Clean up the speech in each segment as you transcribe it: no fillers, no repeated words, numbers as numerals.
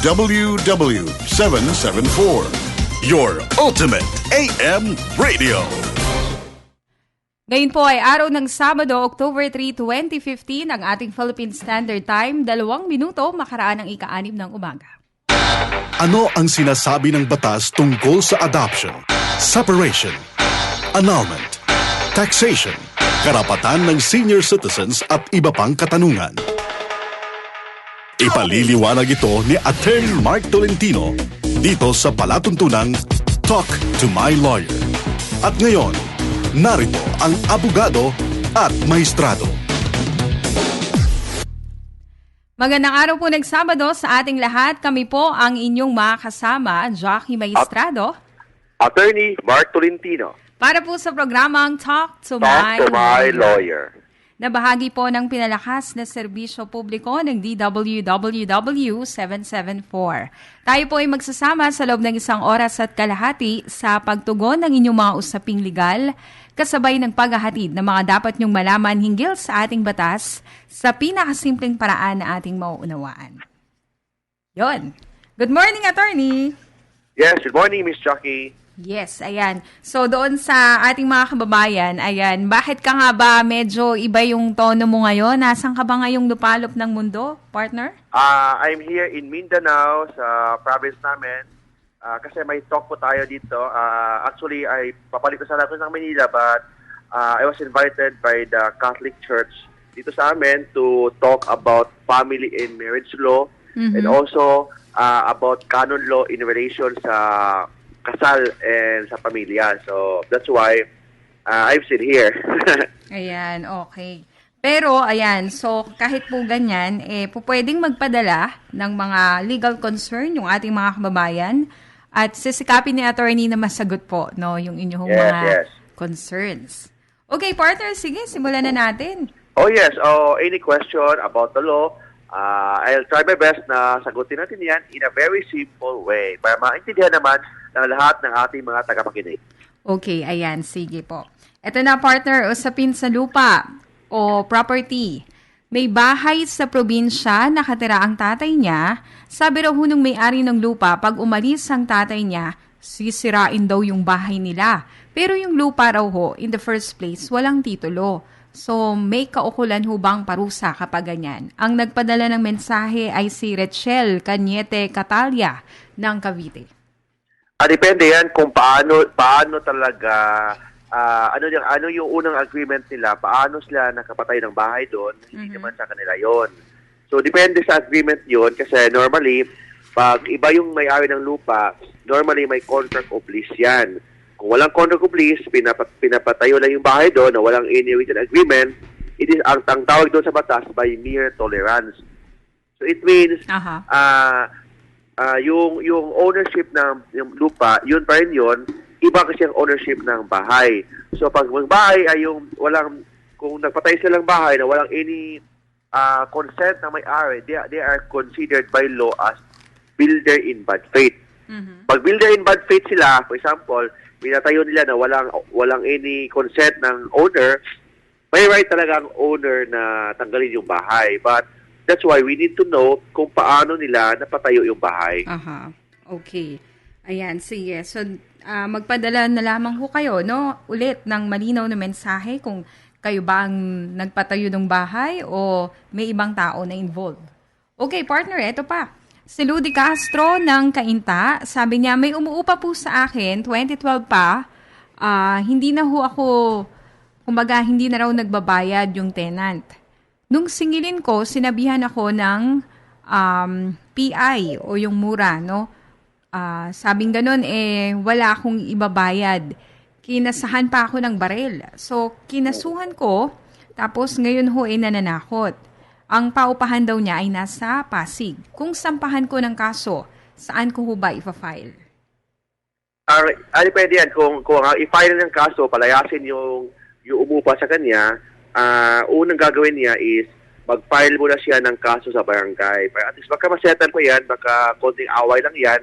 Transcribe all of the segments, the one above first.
DWW774, your ultimate AM radio. Ngayon po ay araw ng Sabado, October 3, 2015, ang ating Philippine Standard Time, 2 minuto makaraan ng ika-6 ng umaga. Ano ang sinasabi ng batas tungkol sa adoption, separation, annulment, taxation, karapatan ng senior citizens at iba pang katanungan? Ipaliliwanag ito ni Attorney Mark Tolentino dito sa palatuntunang Talk to My Lawyer. At ngayon, narito ang abogado at maestrado. Magandang araw po ng Sabado sa ating lahat. Kami po ang inyong mga kasama, Jackie Maestrado. Attorney Mark Tolentino. Para po sa programang Talk to My Lawyer. Na bahagi po ng pinalakas na serbisyo publiko ng DWW 774. Tayo po ay magsasama sa loob ng 1 oras at kalahati sa pagtugon ng inyong mga usaping legal, kasabay ng paghahatid ng mga dapat niyong malaman hinggil sa ating batas sa pinakasimpleng paraan na ating mauunawaan. Yon. Good morning, Attorney! Yes, good morning, Miss Jackie. Yes, ayan. So doon sa ating mga kababayan, ayan, bakit ka nga ba medyo iba yung tono mo ngayon? Nasaan ka ba ngayong lupalop ng mundo, partner? I'm here in Mindanao sa province namin kasi may talk po tayo dito. Actually, ay papalit ko sana ako ng Manila but I was invited by the Catholic Church dito sa amin to talk about family and marriage law and also about canon law in relation sa kasal and sa pamilya. So, that's why I'm still here. Ayan, okay. Pero, ayan, so kahit po ganyan, pwedeng magpadala ng mga legal concern yung ating mga kababayan at sisikapin ni attorney na masagot po, no, yung inyong mga concerns. Okay, partner, sige, simulan na natin. Oh, yes. Any question about the law, I'll try my best na sagutin natin yan in a very simple way para maintindihan naman ng lahat ng ating mga tagapakinig. Okay, ayan. Sige po. Ito na, partner, usapin sa lupa o property. May bahay sa probinsya, nakatira ang tatay niya. Sabi raw hunong may-ari ng lupa, pag umalis ang tatay niya, sisirain daw yung bahay nila. Pero yung lupa raw ho, in the first place, walang titulo. So, may kaukulan hubang parusa kapag ganyan. Ang nagpadala ng mensahe ay si Rachel Cañete Catalia ng Cavite. Depende yan kung paano talaga, ano yung unang agreement nila, paano sila nakapatay ng bahay doon, hindi naman sa kanila yon. So, depende sa agreement yon kasi normally, pag iba yung may-ari ng lupa, normally may contract of lease yan. Kung walang contract of lease, pinapatayo lang yung bahay doon na walang any written agreement, it is ang tawag doon sa batas by mere tolerance. So it means yung ownership ng yung lupa, yun pa rin yun, iba kasi ang ownership ng bahay. So pag magbahay ay yung kung nagpatay silang bahay na walang any consent ng may-ari, they are considered by law as builder in bad faith. Pag builder in bad faith sila, for example, pinatayo nila na walang any consent ng owner, may right talaga ang owner na tanggalin yung bahay. But that's why we need to know kung paano nila napatayo yung bahay. Okay. Ayan, sige. So, magpadala na lamang ho kayo, no? Ulit ng malinaw na mensahe kung kayo ba ang nagpatayo ng bahay o may ibang tao na involved. Okay, partner, eto pa. Si Ludi Castro ng Cainta, sabi niya, may umuupa po sa akin, 2012 pa, hindi na ho ako, kumbaga, hindi na raw nagbabayad yung tenant. Nung singilin ko, sinabihan ako ng PI o yung mura, no? Sabing ganun, wala akong ibabayad. Kinasahan pa ako ng barel. So, kinasuhan ko, tapos ngayon ho nananakot. Ang paupahan daw niya ay nasa Pasig. Kung sampahan ko ng kaso, saan ko ho ba ipa-file? Pwede yan. Kung i-file ng kaso, palayasin yung umupa sa kanya, unang gagawin niya is mag-file muna siya ng kaso sa barangay. Para at least baka masettle pa yan, baka konting away lang yan.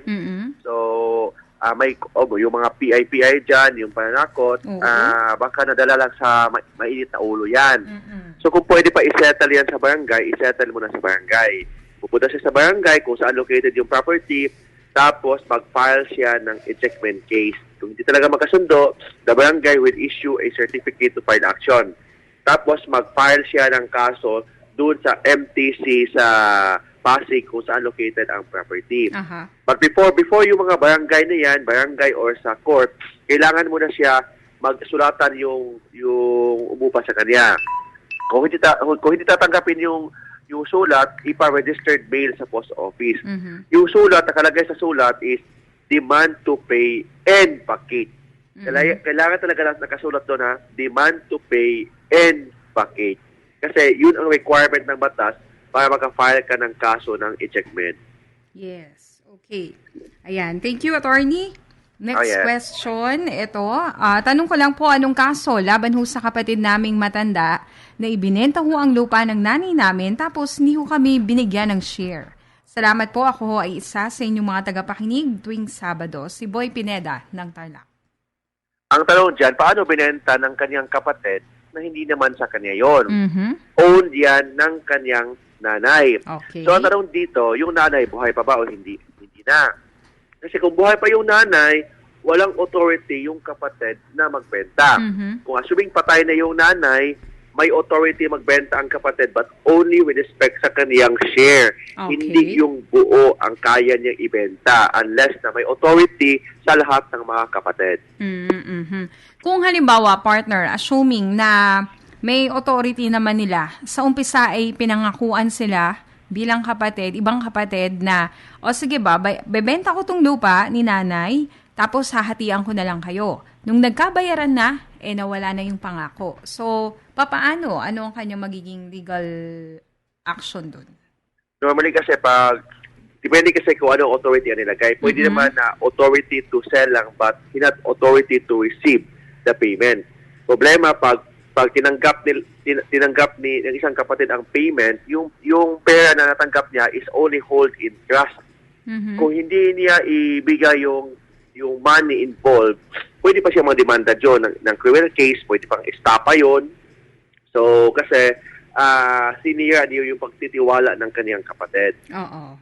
So, may yung mga PI dyan, yung pananakot, baka nadala lang sa mainit na ulo yan. So kung pwede pa isettle yan sa barangay, isettle mo na sa barangay. Pupunta siya sa barangay kung saan located yung property, tapos mag-file siya ng ejectment case. Kung hindi talaga magkasundo, the barangay will issue a certificate to file action. Tapos mag-file siya ng kaso doon sa MTC sa Pasig kung saan located ang property. Aha. But before yung mga barangay na yan, barangay or sa court, kailangan muna siya magsulatan yung umupa sa kanya. Kung hindi tatanggapin yung sulat, ipa-registered mail sa post office. Mhm. Yung sulat, nakalagay sa sulat is demand to pay and vacate. Kailangan talaga nakasulat doon ha, demand to pay and vacate. Kasi yun ang requirement ng batas para maka-file ka ng kaso ng ejectment. Yes. Okay. Ayan. Thank you, attorney. Next yes. question. Ito. Tanong ko lang po, anong kaso laban ho sa kapatid naming matanda na ibinenta ho ang lupa ng nanay namin tapos hindi ho kami binigyan ng share. Salamat po. Ako ho ay isa sa inyong mga tagapakinig tuwing Sabado. Si Boy Pineda ng Tarlac. Ang tanong dyan, paano binenta ng kanyang kapatid na hindi naman sa kanya yon? Mhm. Owned yan ng kanyang nanay. Okay. So, ang tanong dito, yung nanay, buhay pa ba o hindi? Hindi na. Kasi kung buhay pa yung nanay, walang authority yung kapatid na magbenta. Mhm. Kung assuming patay na yung nanay, may authority magbenta ang kapatid but only with respect sa kaniyang share. Okay. Hindi yung buo ang kaya niyang ibenta unless na may authority sa lahat ng mga kapatid. Mhm. Kung halimbawa, partner, assuming na may authority naman nila, sa umpisa ay pinangakuan sila bilang kapatid, ibang kapatid na, o sige ba, bebenta ko tong lupa ni nanay, tapos hahatian ko na lang kayo. Nung nagkabayaran na, nawala na yung pangako. So, papaano? Ano ang kanyang magiging legal action dun? Normally kasi depende kasi kung anong authority ang nilagay. Pwede naman na authority to sell lang but not authority to receive the payment. Problema pag tinanggap ni ng isang kapatid ang payment, yung pera na natanggap niya is only hold in trust. Mhm. Kung hindi niya ibigay yung money involved, pwede pa siya mag-demanda dyan ng criminal case, pwede pang estapa yon. So, kasi sinira niyo yung pagtitiwala ng kaniyang kapatid. Oo.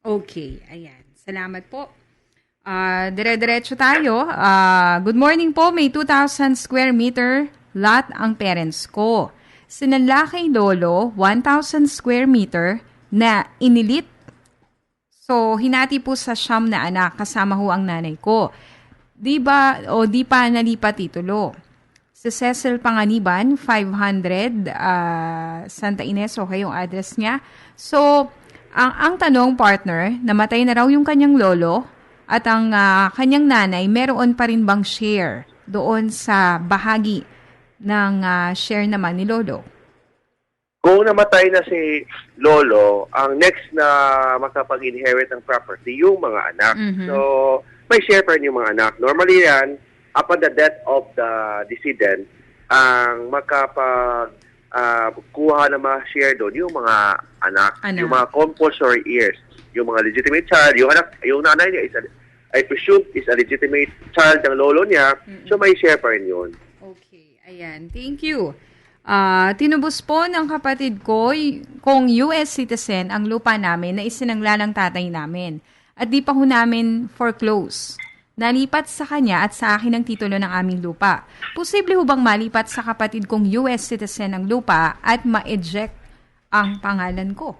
Okay. Ayan. Salamat po. Dire-diretso tayo. Good morning po. May 2,000 square meter lot ang parents ko. Sinanla kay Lolo, 1,000 square meter na inilit. So, hinati po sa siyam na anak, kasama ho ang nanay ko. Di pa nalipat titulo. Si Cecil Panganiban, 500, Santa Ines, okay yung address niya. So, ang tanong, partner, namatay na raw yung kanyang lolo at ang kanyang nanay, meron pa rin bang share doon sa bahagi ng share naman ni Lolo? Kung namatay na si Lolo, ang next na makapag-inherit ng property, yung mga anak. Mhm. So, may share pa rin yung mga anak. Normally yan, upon the death of the decedent, ang kuha na mga share doon, yung mga anak, yung mga compulsory heirs, yung mga legitimate child, yung nanay niya I presume is a legitimate child ng lolo niya, so may share pa rin yun. Okay, ayan. Thank you. Tinubos po ng kapatid ko kung US citizen ang lupa namin na isinangla ng tatay namin. At di pa ho namin foreclose. Nalipat sa kanya at sa akin ang titulo ng aming lupa. Posible ho bang malipat sa kapatid kong US citizen ang lupa at ma-eject ang pangalan ko?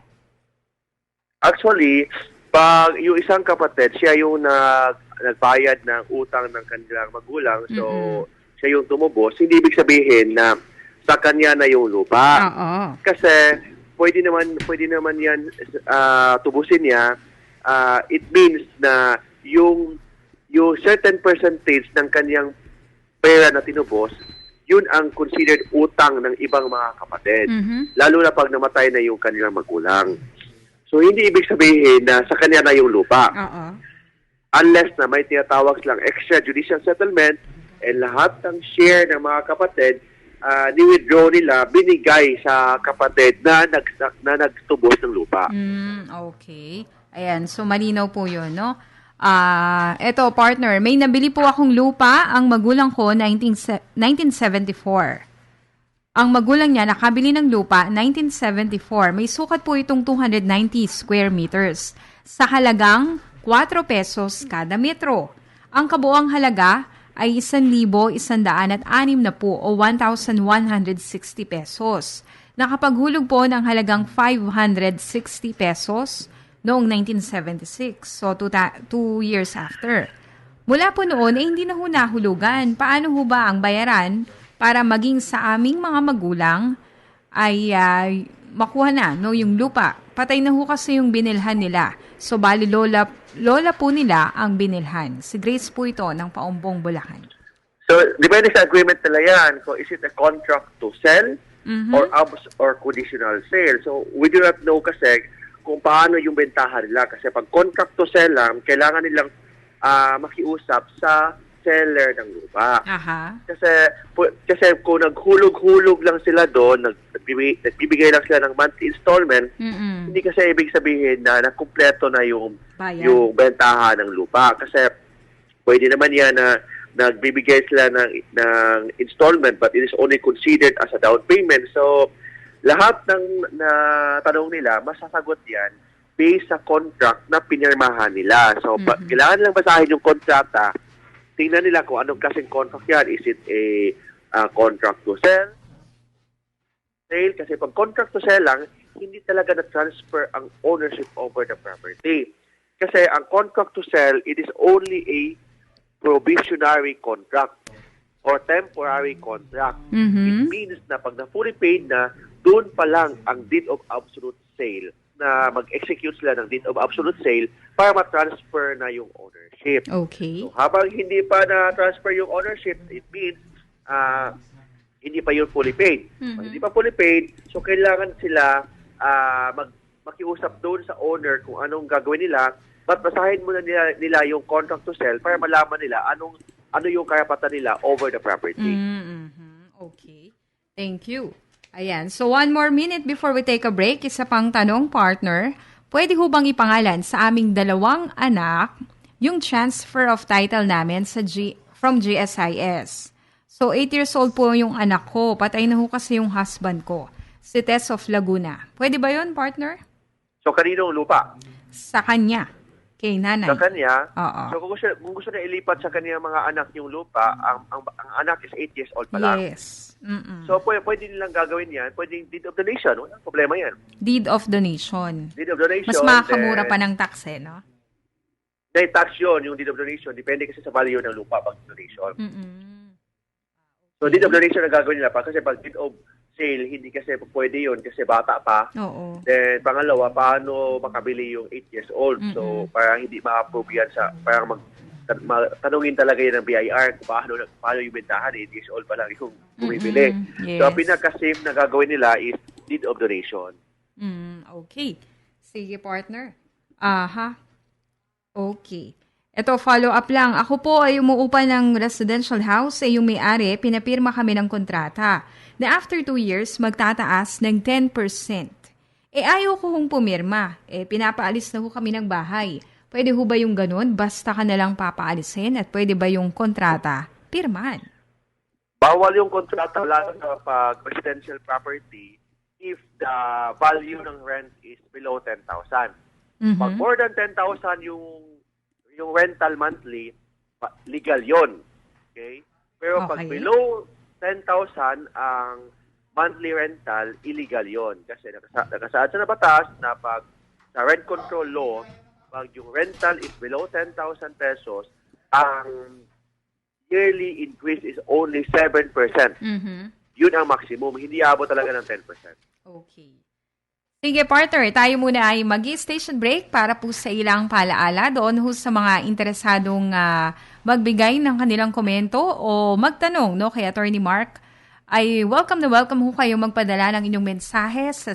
Actually, pag yung isang kapatid, siya yung nagbayad ng utang ng kanilang magulang, so siya yung tumubos, hindi ibig sabihin na sa kanya na yung lupa. Oo. Kasi pwede naman yan tubusin niya. It means na yung certain percentage ng kanyang pera na tinubos, yun ang considered utang ng ibang mga kapatid. Lalo na pag namatay na yung kanilang magulang. So, hindi ibig sabihin na sa kanya na yung lupa. Oo. Unless na may tinatawag lang extrajudicial settlement and lahat ng share ng mga kapatid, ni-withdraw nila, binigay sa kapatid na nagtubos ng lupa. Okay. Ayan, so malinaw po yun, no? Eto, partner, may nabili po akong lupa, ang magulang ko, 1974. Ang magulang niya nakabili ng lupa 1974. May sukat po itong 290 square meters sa halagang 4 pesos kada metro. Ang kabuang halaga ay 1,160 o 1,160 pesos. Nakapaghulog po ng halagang 560 pesos noong 1976. So, 2 years after. Mula po noon, hindi na ho nahulugan. Paano ho ba ang bayaran para maging sa aming mga magulang ay makuha na yung lupa? Patay na ho kasi yung binilhan nila. So, bali lola po nila ang binilhan. Si Grace po ito ng Paumbong, Bulacan. So, depende sa agreement nila yan. So, is it a contract to sell or conditional sale? So, we do not know kasi kung paano yung bentahan nila. Kasi pag contract to sell lang, kailangan nilang makiusap sa seller ng lupa. Aha. Kasi kung naghulog-hulog lang sila doon, nagbibigay lang sila ng monthly installment, hindi kasi ibig sabihin na nakumpleto na yung bentahan ng lupa. Kasi pwede naman yan na nagbibigay sila ng installment but it is only considered as a down payment. So, lahat ng tanong nila, masasagot yan based sa contract na pinirmahan nila. So, kailangan nilang basahin yung kontrata. Tingnan nila kung anong klaseng contract yan. Is it a contract to sell? Sale? Kasi pag contract to sell lang, hindi talaga na-transfer ang ownership over the property. Kasi ang contract to sell, it is only a probationary contract or temporary contract. It means na pag na-fully paid na, doon pa lang ang deed of absolute sale na mag-execute sila ng deed of absolute sale para ma-transfer na yung ownership. Okay. So, habang hindi pa na-transfer yung ownership, it means hindi pa yun fully paid. Pag hindi pa fully paid, so kailangan sila makiusap doon sa owner kung anong gagawin nila, but basahin muna nila yung contract to sell para malaman nila ano yung karapatan nila over the property. Okay. Thank you. Ayan. So, 1 more minute before we take a break. Isa pang tanong, partner. Pwede ho bang ipangalan sa aming 2 anak yung transfer of title namin from GSIS? So, 8 years old po yung anak ko. Patay na ho kasi yung husband ko. Si Tess of Laguna. Pwede ba yun, partner? So, kaninong lupa? Sa kanya. Kay nanay. Sa kanya? Oo. So, kung gusto na ilipat sa kanyang mga anak yung lupa, ang anak is 8 years old pa lang. Yes. So, pwede nilang gagawin yan. Pwedeng deed of donation. Walang problema yan. Deed of donation. Deed of donation. Mas makakamura pa ng tax no? May tax yun, yung deed of donation. Depende kasi sa value ng lupa pag donation. So, deed of donation na gagawin nila pa. Kasi pag deed of sale, hindi kasi pwede yun kasi bata pa. Oo. Then, pangalawa, paano makabili yung 8 years old? So, parang hindi ma-approve yan parang tanungin talaga yan ng BIR kung paano yung bentahan. 8 years old pa lang yung bumibili. Yes. So, ang pinaka-safe na gagawin nila is deed of donation. Okay. Sige, partner. Aha. Okay. Ito, follow-up lang. Ako po ay umuupa ng residential house. Yung may-ari, pinapirma kami ng kontrata na after 2 years, magtataas ng 10%. Ayaw ko hong pumirma. Pinapaalis na ho kami ng bahay. Pwede ho ba yung ganun? Basta ka na lang papaalisin at pwede ba yung kontrata? Pirman. Bawal yung kontrata lalo na pag residential property if the value ng rent is below 10,000. Pag more than 10,000 yung rental monthly, legal yon. Okay? Pero pag below 10,000 ang monthly rental, illegal yon. Kasi nakasaad sa batas na pag sa rent control law, pag yung rental is below 10,000 pesos, ang yearly increase is only 7%. Yun ang maximum. Hindi abot talaga ng 10%. Okay. Sige, partner, tayo muna ay mag-station break para po sa ilang palaala doon ho sa mga interesadong magbigay ng kanilang komento o magtanong kay Attorney Mark. Ay welcome ho kayo magpadala ng inyong mensahe sa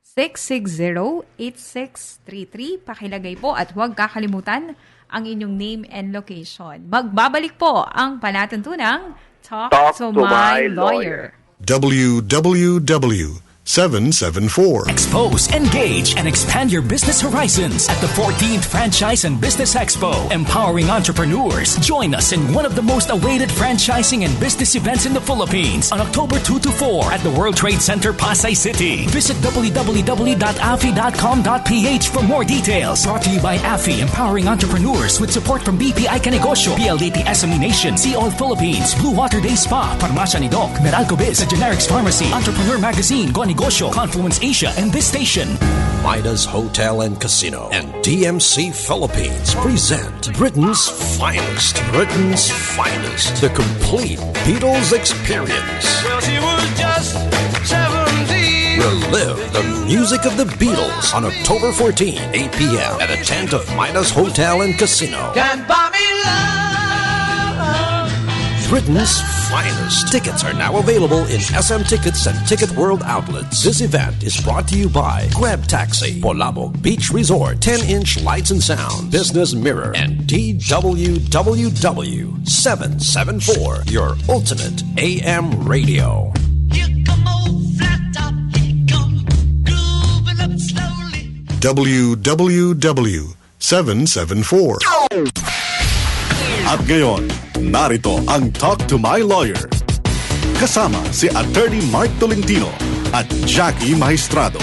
0947-660-8633. Pakilagay po at huwag kakalimutan ang inyong name and location. Magbabalik po ang palatuntunang Talk to My Lawyer. www 774. Expose, engage, and expand your business horizons at the 14th Franchise and Business Expo, empowering entrepreneurs. Join us in one of the most awaited franchising and business events in the Philippines on October 2 to 4 at the World Trade Center, Pasay City. Visit www.afi.com.ph for more details. Brought to you by AFI, empowering entrepreneurs with support from BPI Kanegosyo, PLDT SME Nation, See All Philippines, Blue Water Day Spa, Farmasya ni Doc, Meralco Biz, The Generics Pharmacy, Entrepreneur Magazine, Negosyo, Confluence Asia, and this station. Midas Hotel and Casino and DMC Philippines present Britain's finest. Britain's finest. The complete Beatles experience. Well, she was just 17. Relive the music of the Beatles on October 14, 8 p.m. at a tent of Midas Hotel and Casino. Can't buy me love. Britain's finest. Tickets are now available in SM Tickets and Ticket World outlets. This event is brought to you by Grab Taxi, Polabo Beach Resort, 10-inch lights and sound, Business Mirror, and DWWW 774, your ultimate AM radio. Here come old flat top, he come grooving up slowly. WWW 774. At ngayon, narito ang Talk to My Lawyer. Kasama si Attorney Mark Tolentino at Jackie Maestrado.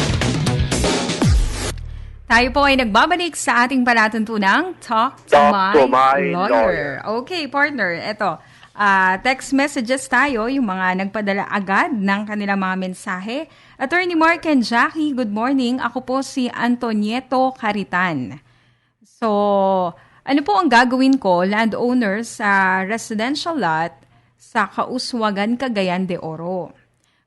Tayo po ay nagbabalik sa ating palatuntunang Talk to My Lawyer. Okay, partner, eto. Text messages tayo, yung mga nagpadala agad ng kanilang mga mensahe. Attorney Mark and Jackie, good morning. Ako po si Antonieto Caritan. So, ano po ang gagawin ko, landowner sa residential lot sa Kauswagan, Cagayan de Oro?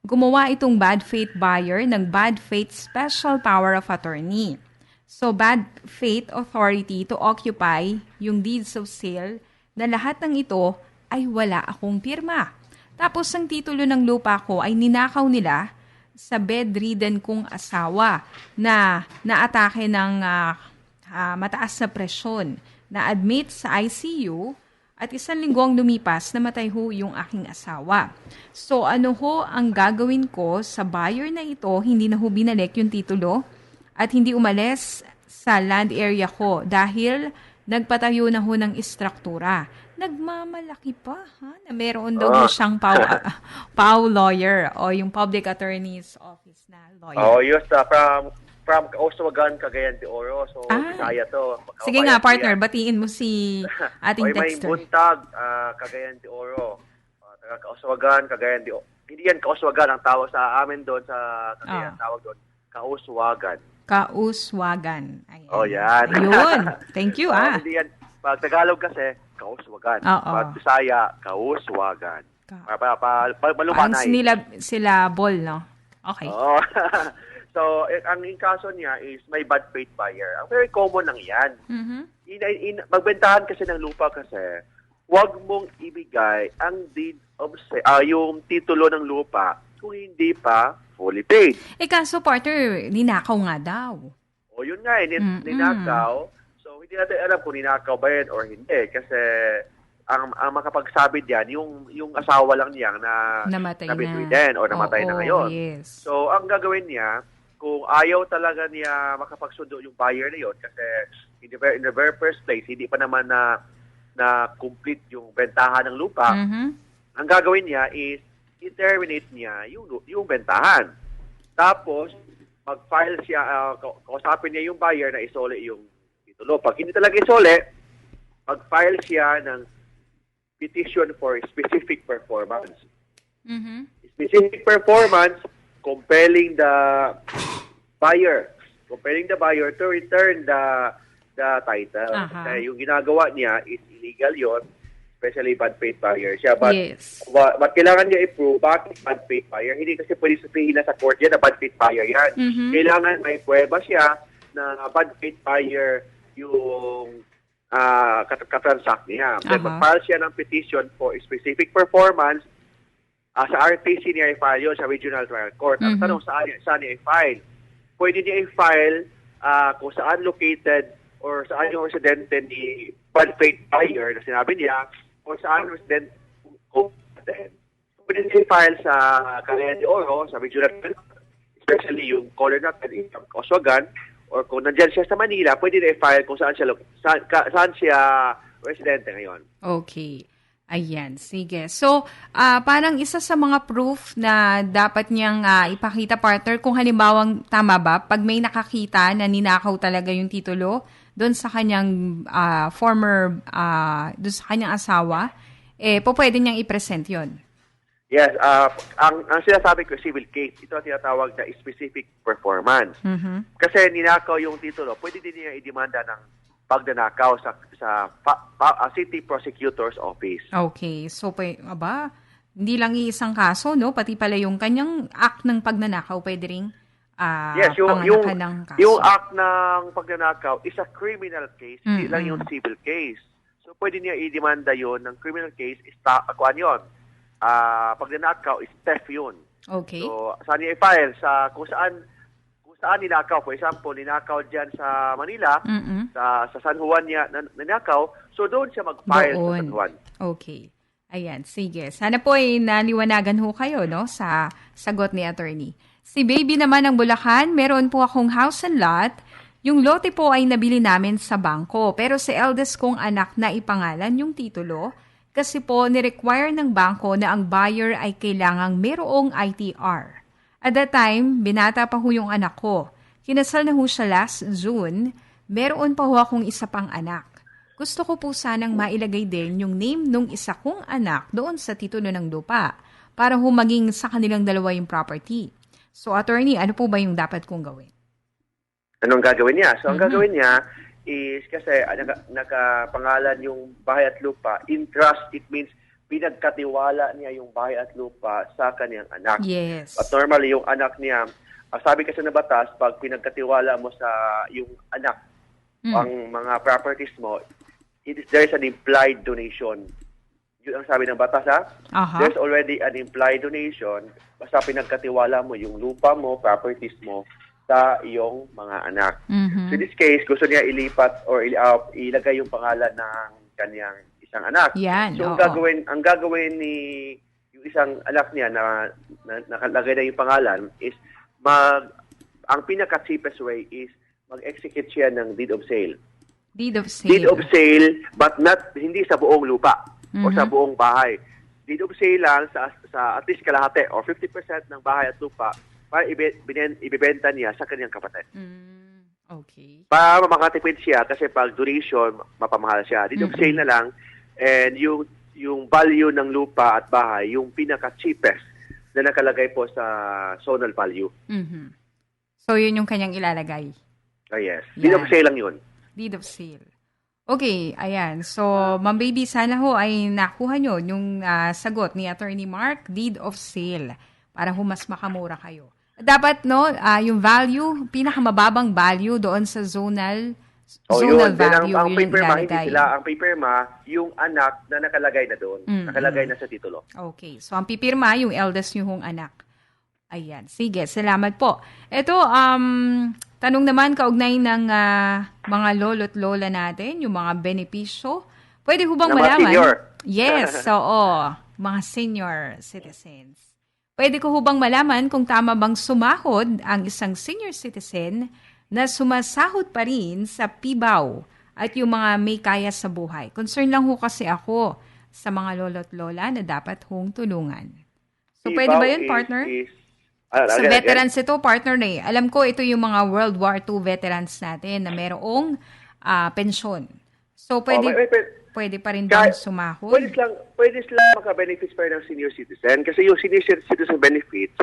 Gumawa itong bad faith buyer ng bad faith special power of attorney. So, bad faith authority to occupy yung deeds of sale na lahat ng ito ay wala akong pirma. Tapos, ang titulo ng lupa ko ay ninakaw nila sa bedridden kong asawa na naatake ng mataas na presyon, na-admit sa ICU at 1 linggong lumipas na matay ho yung aking asawa. So ano ho ang gagawin ko sa buyer na ito, hindi na ho binalik yung titulo at hindi umalis sa land area ko dahil nagpatayo na ho ng istruktura. Nagmamalaki pa na meron daw ho siyang PAW lawyer o yung public attorney's office na lawyer. Oh, yes, from Kauswagan, Cagayan de Oro. So, Bisaya to. Sige nga, partner, batiin mo si ating texter. May buntag, Cagayan de Oro. Taga Kauswagan, Cagayan de Oro. Hindi yan Kauswagan ang tawag sa amin doon sa Cagayan. Tawag doon, Kauswagan. Kauswagan. Ayan. Oh, yan. Ayun. Thank you, Hindi yan. Pag Tagalog kasi, Kauswagan. Pag Bisaya, Kauswagan. Malumanay. Sila ball, no? Okay. Oh. So, ang kaso niya is may bad faith buyer. Ang very common lang yan. Mm-hmm. Magbentahan kasi ng lupa kasi, huwag mong ibigay ang deed of yung titulo ng lupa kung hindi pa fully paid. Kaso, partner, ninakaw nga daw. O, yun nga ninakaw. So, hindi natin alam kung ninakaw ba yan or hindi. Kasi, ang makapagsabi diyan yung asawa lang niya na namatay na o namatay na ngayon. Yes. So, ang gagawin niya, kung ayaw talaga niya makapagsundo yung buyer na yun kasi in the very first place, hindi pa naman na complete yung bentahan ng lupa, ang gagawin niya is i-terminate niya yung bentahan. Tapos, mag-file siya, kausapin niya yung buyer na isole yung titulo. Pag hindi talaga isole, mag-file siya ng petition for specific performance. Mm-hmm. Specific performance, compelling the buyer to return the title. Kasi yung ginagawa niya is illegal yon, especially bad faith buyer siya. But, yes. But kailangan niya i-prove bakit bad faith buyer. Hindi kasi pwede sabihin na sa court yan na bad faith buyer yan. Mm-hmm. Kailangan may prueba siya na bad faith buyer yung katransact niya. Then mag-file siya ng petition for specific performance. Sa RTC niya i-file yun sa Regional Trial Court. Ang tanong, saan niya i-file? Pwede niya i-file kung saan located or saan yung residente ni bad faith buyer na sinabi niya o saan resident kung pwede niya i-file sa Cagayan de Oro, sa Regional Trial Court, especially yung caller natin, Oswagan, or kung nandyan siya sa Manila, pwede na i-file kung saan siya residente ngayon. Okay. Ayan, sige. So, parang isa sa mga proof na dapat niyang ipakita, partner, kung halimbawang tama ba, pag may nakakita na ninakaw talaga yung titulo doon sa kanyang doon sa kanyang asawa, pwede niyang i-present yon. Yes, ang sinasabi ko, civil case, ito ang tinatawag na specific performance. Kasi ninakaw yung titulo, pwede din niya idemanda ng pagnanakaw sa City Prosecutor's Office. Okay. So, hindi lang iisang kaso, no? Pati pala yung kanyang act ng pagnanakaw, pwede ring yes, panganakan ng kaso. Yung act ng pagnanakaw is a criminal case, hindi lang yung civil case. So, pwede niya i-demanda yun ng criminal case, pagnanakaw is theft yun. Okay. So, saan niya i-file? Kung saan ninakaw. For example, ninakaw dyan sa Manila, sa San Juan niya ninakaw, so doon siya mag-file sa San Juan. Okay. Ayan, sige. Sana po ay naliwanagan ho kayo, no, sa sagot ni attorney. Si Baby naman ng Bulacan, meron po akong house and lot. Yung lote po ay nabili namin sa bangko, pero sa eldest kong anak na ipangalan yung titulo, kasi po ni-require ng bangko na ang buyer ay kailangang merong ITR. At that time, binata pa ho yung anak ko. Kinasal na ho siya last June. Meron pa ho akong isa pang anak. Gusto ko po sanang mailagay din yung name nung isa kong anak doon sa titulo ng lupa para ho maging sa kanilang dalawa yung property. So, attorney, ano po ba yung dapat kong gawin? Anong gagawin niya? So, ang gagawin niya is kasi nakapangalan yung bahay at lupa. In trust, it means pinagkatiwala niya yung bahay at lupa sa kanyang anak. Yes. At normally, yung anak niya, sabi kasi na batas, pag pinagkatiwala mo sa yung anak, ang mga properties mo, there is an implied donation. Yun ang sabi ng batas, ha? There's already an implied donation basta pinagkatiwala mo yung lupa mo, properties mo, sa iyong mga anak. So in this case, gusto niya ilipat or ilagay yung pangalan ng kanyang isang anak. Yan, so ang gagawin ni yung isang anak niya na nakalagay na yung pangalan is ang pinaka-cheapest way is mag-execute siya ng deed of sale. Deed of sale. Deed of sale, but hindi sa buong lupa o sa buong bahay. Deed of sale lang sa at least kalahati or 50% ng bahay at lupa para ibebenta niya sa kanyang kapatid. Okay. Para makatipid siya kasi pag duration, mapamahal siya. Deed of sale na lang and yung value ng lupa at bahay, yung pinaka-cheapest na nakalagay po sa zonal value. So, yun yung kanyang ilalagay. Yes. Deed of sale lang yun. Deed of sale. Okay, ayan. So, Ma'am Baby, sana ho ay nakuha nyo yung sagot ni Attorney Mark, deed of sale, para ho mas makamura kayo. Dapat, no, yung value, pinakamababang value doon sa zonal value, ang yun paper ilalagay. hindi sila. Ang paperma, yung anak na nakalagay na doon. Nakalagay na sa titulo. Okay. So, ang pipirma, yung eldest nyo hong anak. Ayan. Sige, salamat po. Ito, tanong naman kaugnay ng mga lolo't lola natin, yung mga benepisyo. Pwede ho bang malaman? Senior. Yes, oo. Mga senior citizens. Pwede ko ho bang malaman kung tama bang sumahod ang isang senior citizen na sumasahod pa rin sa PIBAW at yung mga may kaya sa buhay? Concern lang ho kasi ako sa mga lolo't lola na dapat hong tulungan. So, pwede ba yun, partner? Sa veterans ito, partner na eh. Alam ko, ito yung mga World War II veterans natin na mayroong pensyon. So, pwede pa rin bang sumahod? Pwede lang maka-benefits pa rin ng senior citizen kasi yung senior citizen benefits,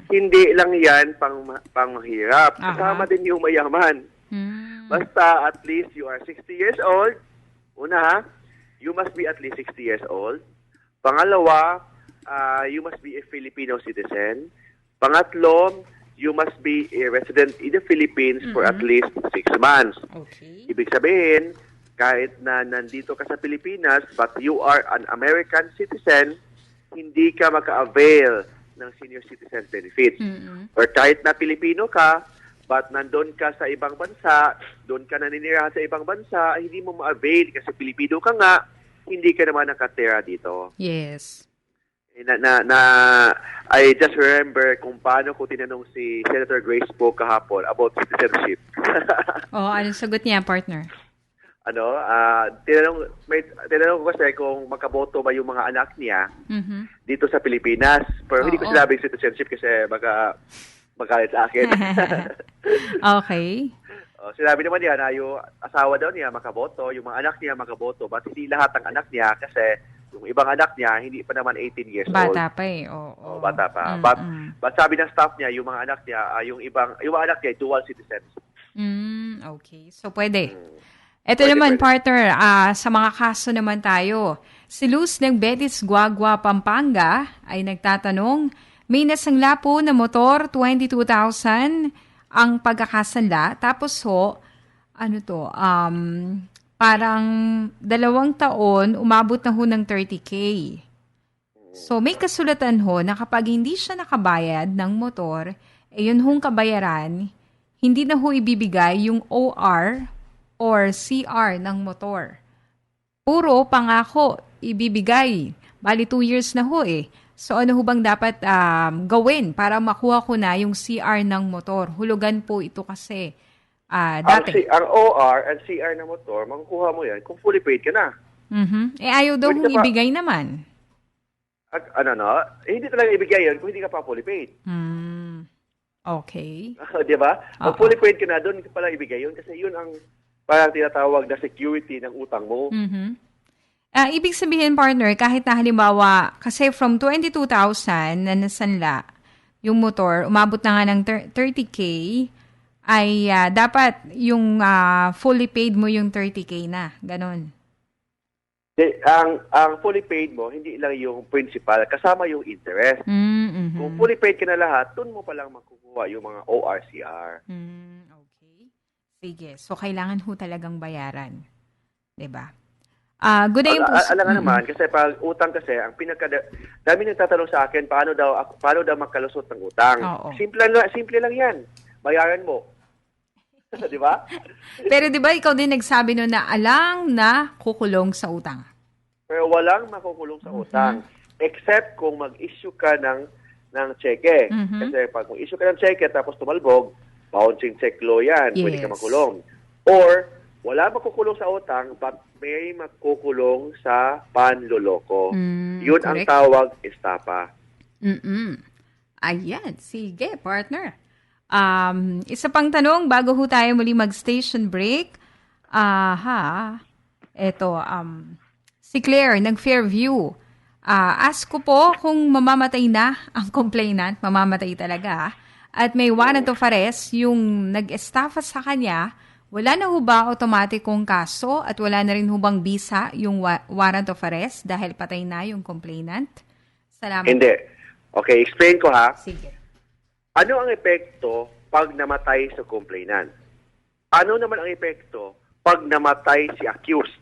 hindi lang yan pang mahirap. Kasama din yung mayaman. Basta at least you are 60 years old. Una, you must be at least 60 years old. Pangalawa, you must be a Filipino citizen. Pangatlo, you must be a resident in the Philippines for at least 6 months. Okay. Ibig sabihin, kahit na nandito ka sa Pilipinas but you are an American citizen, hindi ka maka-avail ng senior citizen benefits. Or kahit na Pilipino ka, but nandun ka sa ibang bansa, doon ka naninirahan sa ibang bansa, hindi mo ma-avail kasi Pilipino ka nga, hindi ka naman nakatira dito. Yes. I just remember kung paano ko tinanong si Senator Grace Poe kahapon about citizenship. Anong sagot niya, partner? Tinanong ko kasi kung makaboto ba yung mga anak niya dito sa Pilipinas. Pero hindi ko sinabing citizenship kasi magalit sa akin. Okay. Sinabi naman niya na yung asawa daw niya makaboto, yung mga anak niya makaboto, but hindi lahat ng anak niya kasi yung ibang anak niya hindi pa naman 18 years old. Bata pa eh. Bata pa. But sabi ng staff niya, yung mga anak niya, yung mga anak niya dual citizens. Okay. So pwede. Ito naman, partner, sa mga kaso naman tayo. Si Luz ng Betis Guagua, Pampanga ay nagtatanong, may nasangla po na motor, 22,000 ang pagkakasanla. Tapos parang 2 taon, umabot na ho ng 30K. So may kasulatan na kapag hindi siya nakabayad ng motor, yun hong kabayaran, hindi na ho ibibigay yung OR or CR ng motor. Puro pangako ibibigay. Bali 2 years na ho eh. So ano ho bang dapat gawin para makuha ko na yung CR ng motor? Hulugan po ito kasi dati. Ang OR and CR ng motor, makukuha mo yan kung fully paid ka na. Ayaw daw hong ibigay naman. Hindi talaga ibigay yun kung hindi ka pa fully paid. Okay. Di ba? Kung fully paid ka na, doon ka pala ibigay yun kasi yun ang parang tinatawag na security ng utang mo. Ibig sabihin, partner, kahit na halimbawa, kasi from 22,000 na nasanla, yung motor, umabot na nga ng 30K, ay dapat yung fully paid mo yung 30K na. Ganon. Ang fully paid mo, hindi lang yung principal, kasama yung interest. Kung fully paid ka na lahat, doon mo palang makukuha yung mga ORCR. Okay. Sige. So, kailangan ho talagang bayaran. Diba? Good day po. Alam naman, kasi pag utang kasi, ang dami nagtatanong sa akin, paano daw magkalusot ng utang? Simple lang yan. Bayaran mo. Di ba? Pero di ba ikaw din nagsabi no na alang na kukulong sa utang? Pero walang makukulong sa utang. Except kung mag-issue ka ng cheque. Kasi pag mag-issue ka ng cheque tapos tumalbog, bouncing check law yan. Yes. Pwede ka makulong. Or, wala makukulong sa utang but may makukulong sa panloloko. Yun correct. Ang tawag, estafa. Ayan. Sige, partner. Isa pang tanong bago ho tayo muli mag-station break. Si Claire ng Fairview. Ask ko po kung mamamatay na ang complainant, mamamatay talaga. At may warrant of arrest yung nag-estafa sa kanya. Wala na ho ba automatikong kaso at wala na rin ho bang bisa yung warrant of arrest dahil patay na yung complainant? Salamat. Hindi. Okay, explain ko ha. Sige. Ano ang epekto pag namatay sa complainant? Ano naman ang epekto pag namatay si accused?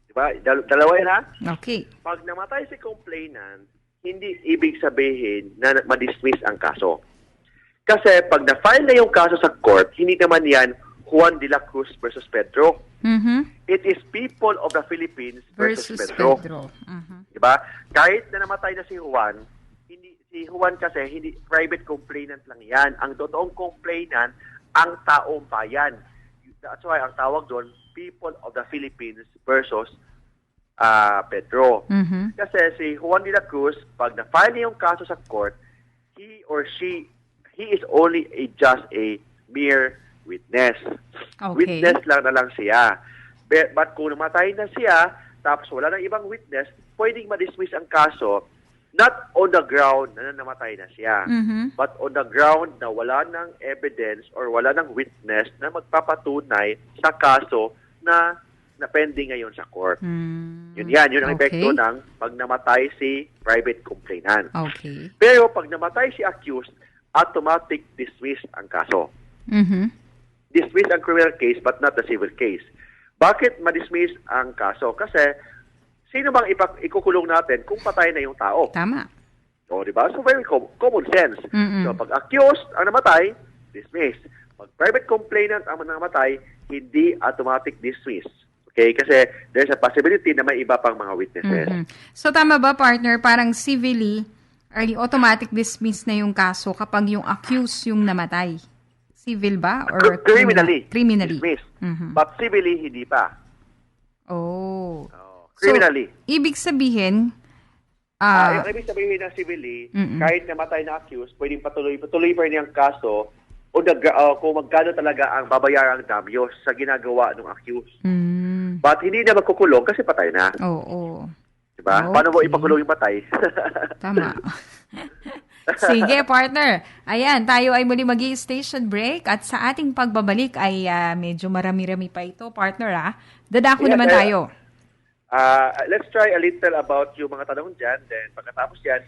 Diba? Dalawa yan ha? Okay. Pag namatay si complainant, hindi ibig sabihin na ma-dismiss ang kaso. Kasi pag na-file na yung kaso sa court, hindi naman yan Juan de la Cruz versus Pedro. It is people of the Philippines versus Pedro. Diba? Kahit na namatay na si Juan, si Juan kasi, hindi private complainant lang yan. Ang totoong complainant, ang taong bayan. That's why ang tawag doon, people of the Philippines versus Pedro. Kasi si Juan de la Cruz, pag na-file niya yung kaso sa court, he is only just a mere witness. Okay. Witness lang na lang siya. But kung namatay na siya, tapos wala nang ibang witness, pwedeng ma-dismiss ang kaso. Not on the ground na namatay na siya, but on the ground na wala ng evidence or wala ng witness na magpapatunay sa kaso na pending ngayon sa court. Yun ang epekto ng pag namatay si private complainant. Okay. Pero pag namatay si accused, automatic dismiss ang kaso. Dismiss ang criminal case but not the civil case. Bakit ma-dismiss ang kaso? Kasi sino bang ikukulong natin kung patay na yung tao? Tama. O, diba? So, very common sense. So, pag accused ang namatay, dismiss. Pag private complainant ang namatay, hindi automatic dismiss. Okay? Kasi there's a possibility na may iba pang mga witnesses. So, tama ba, partner, parang civilly, ay automatic dismiss na yung kaso kapag yung accused yung namatay? Civil ba? Or Criminally. Criminally. Dismissed. But civilly, hindi pa. Oh. Criminally. So, ibig sabihin, Yung ibig sabihin ng civilly, kahit namatay na accused, pwedeng patuloy pa rin yung kaso o kung magkano talaga ang babayarang damyos sa ginagawa ng accused. But hindi na magkukulong kasi patay na. Oo. Diba? Okay. Paano mo ipakulong yung patay? Tama. Sige, partner. Ayan, tayo ay muli station break at sa ating pagbabalik ay medyo marami-rami pa ito, partner. Dadako naman tayo. Let's try a little about yung mga tanong dyan. Then pagkatapos yan,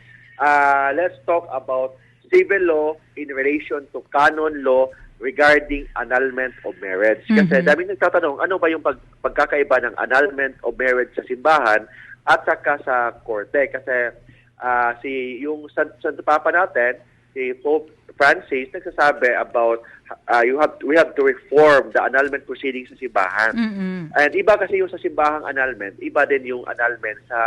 let's talk about civil law in relation to canon law regarding annulment of marriage. Kasi daming nagtatanong, ano ba yung pagkakaiba ng annulment of marriage sa simbahan at saka sa korte? Kasi yung Santo Papa natin, si Pope Francis, nagsasabi about we have to reform the annulment proceedings sa simbahan. And iba kasi yung sa simbahang annulment, iba din yung annulment sa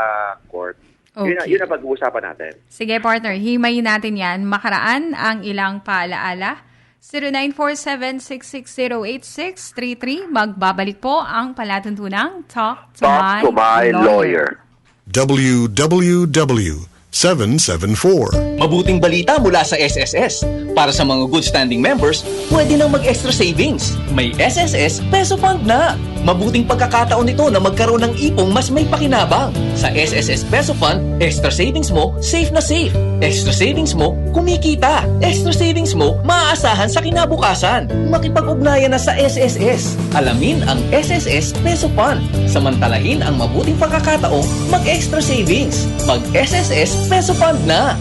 court. Okay. Yun ang pag-uusapan natin. Sige, partner. Himayin natin yan. Makaraan ang ilang paalaala. 0947-660-8633. Magbabalik po ang palatuntunang Talk to My Lawyer. WWW774. Mabuting balita mula sa SSS. Para sa mga good standing members, pwede nang mag-extra savings. May SSS Peso Fund na. Mabuting pagkakataon ito na magkaroon ng ipong mas may pakinabang. Sa SSS Peso Fund, extra savings mo, safe na safe. Extra savings mo, kumikita. Extra savings mo, maaasahan sa kinabukasan. Makipag-ugnayan na sa SSS. Alamin ang SSS Peso Fund. Samantalahin ang mabuting pagkakataong mag-extra savings. Mag-SSS Peso Fund na.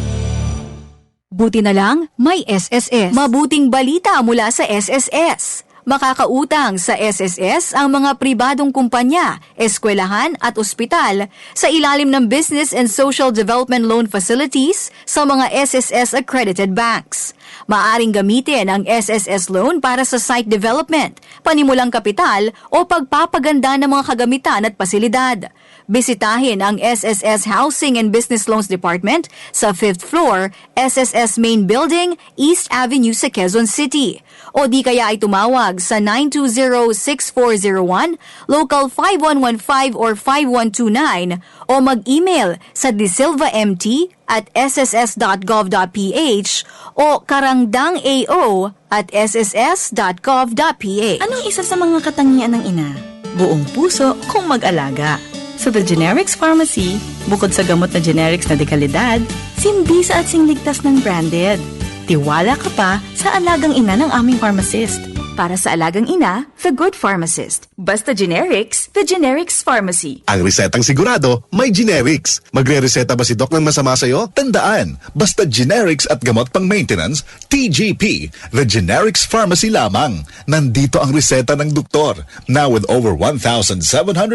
Buti na lang, may SSS. Mabuting balita mula sa SSS. Makakautang sa SSS ang mga pribadong kumpanya, eskwelahan at ospital sa ilalim ng Business and Social Development Loan Facilities sa mga SSS accredited banks. Maaring gamitin ang SSS loan para sa site development, panimulang kapital o pagpapaganda ng mga kagamitan at pasilidad. Bisitahin ang SSS Housing and Business Loans Department sa 5th floor, SSS Main Building, East Avenue sa Quezon City. O di kaya ay tumawag sa 920-6401, local 5115 or 5129 o mag-email sa desilvamt@sss.gov.ph o karangdangao@sss.gov.ph. Anong isa sa mga katangian ng ina? Buong puso kung mag-alaga. Sa The Generics Pharmacy, bukod sa gamot na generics na dekalidad, simbisa at singligtas ng branded. Tiwala ka pa sa alagang ina ng aming pharmacist. Para sa alagang ina, The Good Pharmacist. Basta Generics, The Generics Pharmacy. Ang resetang sigurado, may generics. Magre-reseta ba si Doc ng masama sa'yo? Tandaan, basta generics at gamot pang maintenance, TGP, The Generics Pharmacy lamang. Nandito ang reseta ng doktor. Now with over 1,700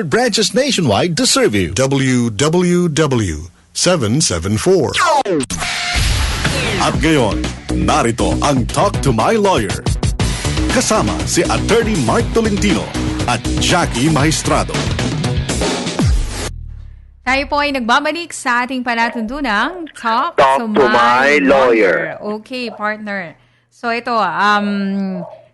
branches nationwide to serve you. WWW774. At ngayon, narito ang Talk to My Lawyer. Kasama si Attorney Mark Tolentino at Jackie Maestrado. Tayo po ay nagbabalik sa ating palatuntunang Talk to My Lawyer. Okay, partner. So ito,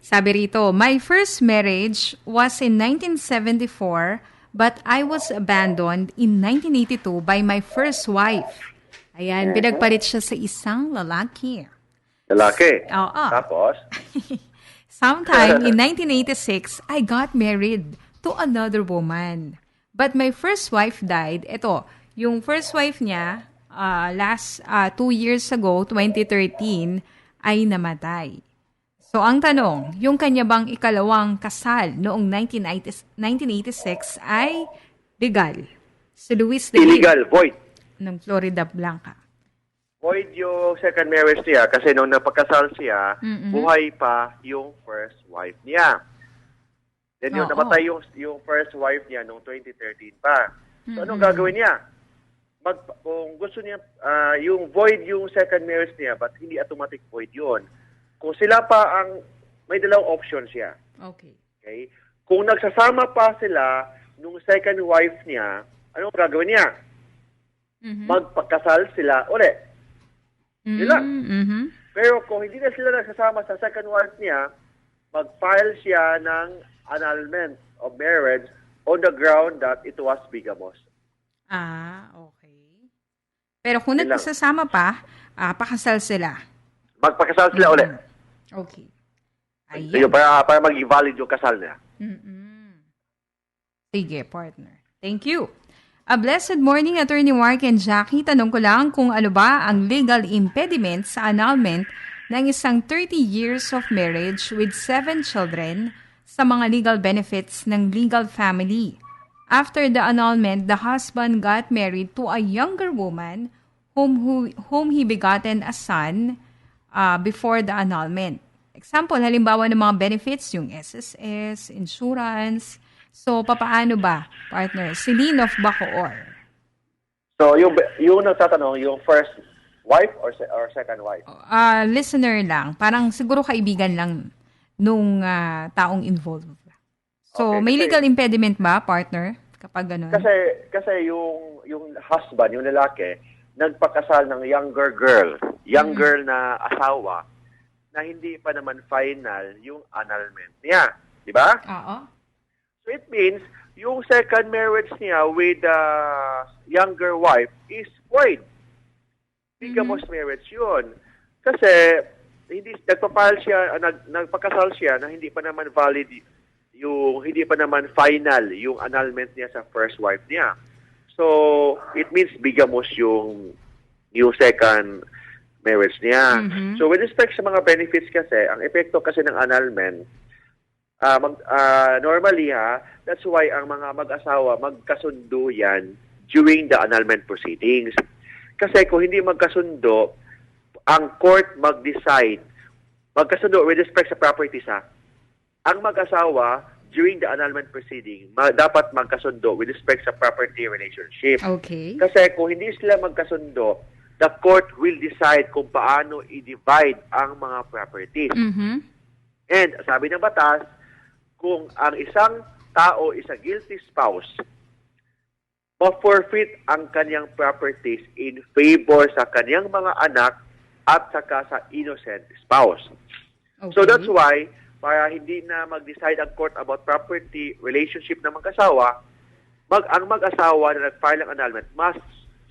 sabi rito, my first marriage was in 1974 but I was abandoned in 1982 by my first wife. Ayan, pinagpalit siya sa isang lalaki. Lalaki? Oo. Tapos? Sometime in 1986, I got married to another woman. But my first wife died. Ito, yung first wife niya, 2 years ago, 2013, ay namatay. So, ang tanong, yung kanya bang ikalawang kasal noong 1986 ay legal? Si Luis de Illegal, void. ng Florida Blanca. Void yung second marriage niya kasi nung napagkasal siya, buhay pa yung first wife niya. Then yung namatay yung first wife niya nung 2013 pa. So anong gagawin niya? Kung gusto niya, yung void yung second marriage niya, but hindi automatic void yun. Kung sila pa ang, may dalawang option siya. Okay. Okay? Kung nagsasama pa sila nung second wife niya, anong gagawin niya? Magpakasal sila uli. Yun lang. Pero kung hindi na sila nagsasama sa second wife niya, mag-file siya ng annulment of marriage on the ground that it was bigamous. Okay. Pero kung nagsasama pa, pakasal sila. Magpakasal sila uli. Okay. So, yun, para maging valid yung kasal niya. Sige, partner. Thank you. A blessed morning, Attorney Mark and Jackie. Tanong ko lang kung ano ba ang legal impediment sa annulment ng isang 30 years of marriage with 7 children sa mga legal benefits ng legal family. After the annulment, the husband got married to a younger woman whom he begotten a son before the annulment. Example, halimbawa ng mga benefits, yung SSS, insurance. So, papaano ba, partner? Celine of Bacoor. So, yung nagtatanong, yung first wife or second wife? Listener lang. Parang siguro kaibigan lang nung taong involved. So, Okay, may kasi- legal impediment ba, partner? Kapag ganun? Kasi yung husband, yung lalaki, nagpakasal ng younger girl na asawa na hindi pa naman final yung annulment niya. Di ba? Oo. So it means yung second marriage niya with the younger wife is void. Bigamous marriage yun. Kasi hindi nagpakasal siya na hindi pa naman valid hindi pa naman final yung annulment niya sa first wife niya. So it means bigamous yung second marriage niya. So with respect sa mga benefits kasi, ang epekto kasi ng annulment, normally that's why ang mga mag-asawa magkasundo yan during the annulment proceedings. Kasi kung hindi magkasundo, ang court mag-decide, magkasundo with respect sa properties ang mag-asawa during the annulment proceeding, dapat magkasundo with respect sa property relationship. Okay. Kasi kung hindi sila magkasundo, the court will decide kung paano i-divide ang mga properties. And sabi ng batas, kung ang isang tao is a guilty spouse, ma-forfeit ang kanyang properties in favor sa kanyang mga anak at saka sa innocent spouse. Okay. So that's why, para hindi na mag-decide ang court about property relationship ng mag-asawa, ang mag-asawa na nag-file ng annulment must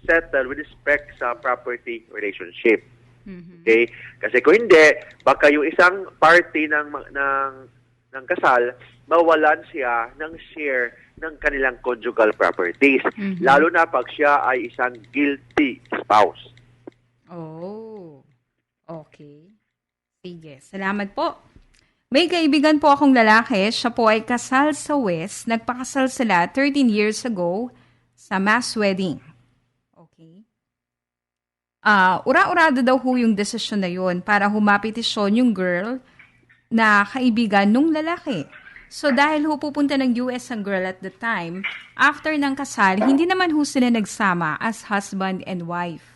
settle with respect sa property relationship. Okay? Kasi kung hindi, baka yung isang party ng kasal, mawalan siya ng share ng kanilang conjugal properties. Lalo na pag siya ay isang guilty spouse. Oh. Okay. Sige. Salamat po. May kaibigan po akong lalaki. Siya po ay kasal sa West. Nagpakasal sila 13 years ago sa mass wedding. Okay. Ura-urado daw ho yung desisyon na yun para humapetisyon yung girl na kaibigan nung lalaki. So dahil ho pupunta ng US ang girl at the time, after ng kasal, hindi naman ho sila nagsama as husband and wife.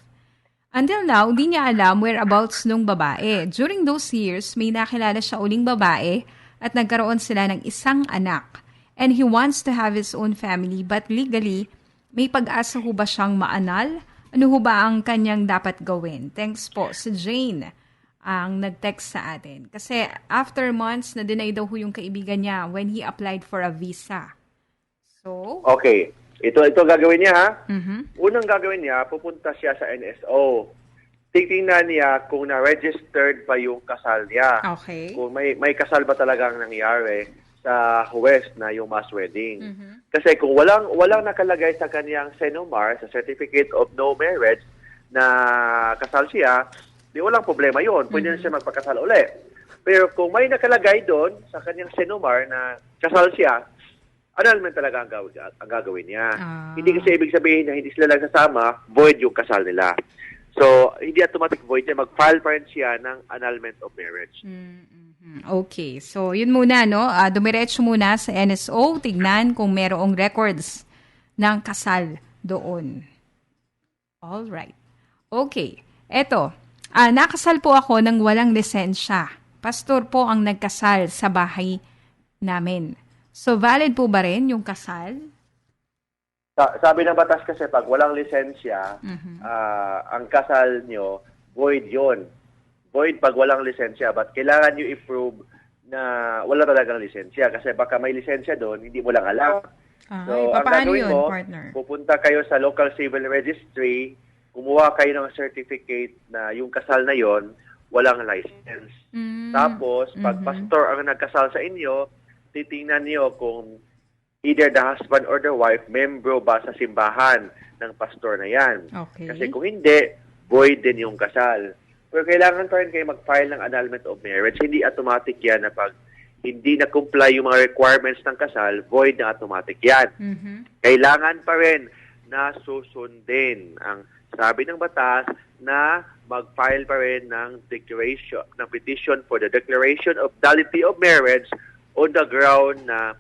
Until now, di niya alam whereabouts nung babae. During those years, may nakilala siya uling babae at nagkaroon sila ng isang anak. And he wants to have his own family but legally, may pag-asa ho ba siyang maanal? Ano ho ba ang kanyang dapat gawin? Thanks po si Jane ang nag-text sa atin. Kasi after months, na-deny daw ho yung kaibigan niya when he applied for a visa. So? Okay. Ito gagawin niya, Unang gagawin niya, pupunta siya sa NSO. Titingnan niya kung na-registered pa yung kasal niya. Okay. Kung may kasal ba talagang nangyari sa West na yung mass wedding. Kasi kung walang nakalagay sa kanyang Senomar, sa Certificate of No Marriage, na kasal siya, di walang problema yun. Pwede na siya magpakasal uli. Pero kung may nakalagay doon sa kanyang Senomar na kasal siya, annulment talaga ang gagawin niya. Hindi kasi ibig sabihin na hindi sila nagsasama, void yung kasal nila. So, hindi automatic void niya. Mag-file pa rin siya ng annulment of marriage. Okay. So, yun muna, no? Dumiretso muna sa NSO. Tignan kung merong records ng kasal doon. Alright. Okay. Eto. Nakasal po ako ng walang lisensya. Pastor po ang nagkasal sa bahay namin. So, valid po ba rin yung kasal? Sabi ng batas kasi pag walang lisensya, ang kasal nyo, void yun. Void pag walang lisensya. But kailangan nyo i-prove na wala talagang lisensya. Kasi baka may lisensya doon, hindi mo lang alam. So, ang paano gagawin yun, mo, partner? pupunta kayo sa local civil registry, kumuha kayo ng certificate na yung kasal na yon walang license. Tapos, pag pastor ang nagkasal sa inyo, titingnan niyo kung either the husband or the wife, membro ba sa simbahan ng pastor na yan. Okay. Kasi kung hindi, void din yung kasal. Pero kailangan pa rin kayo mag-file ng annulment of marriage. Hindi automatic yan na pag hindi na-comply yung mga requirements ng kasal, void na automatic yan. Kailangan pa rin na susundin ang sabi ng batas na mag-file pa rin ng declaration, ng petition for the declaration of nullity of marriage on the ground na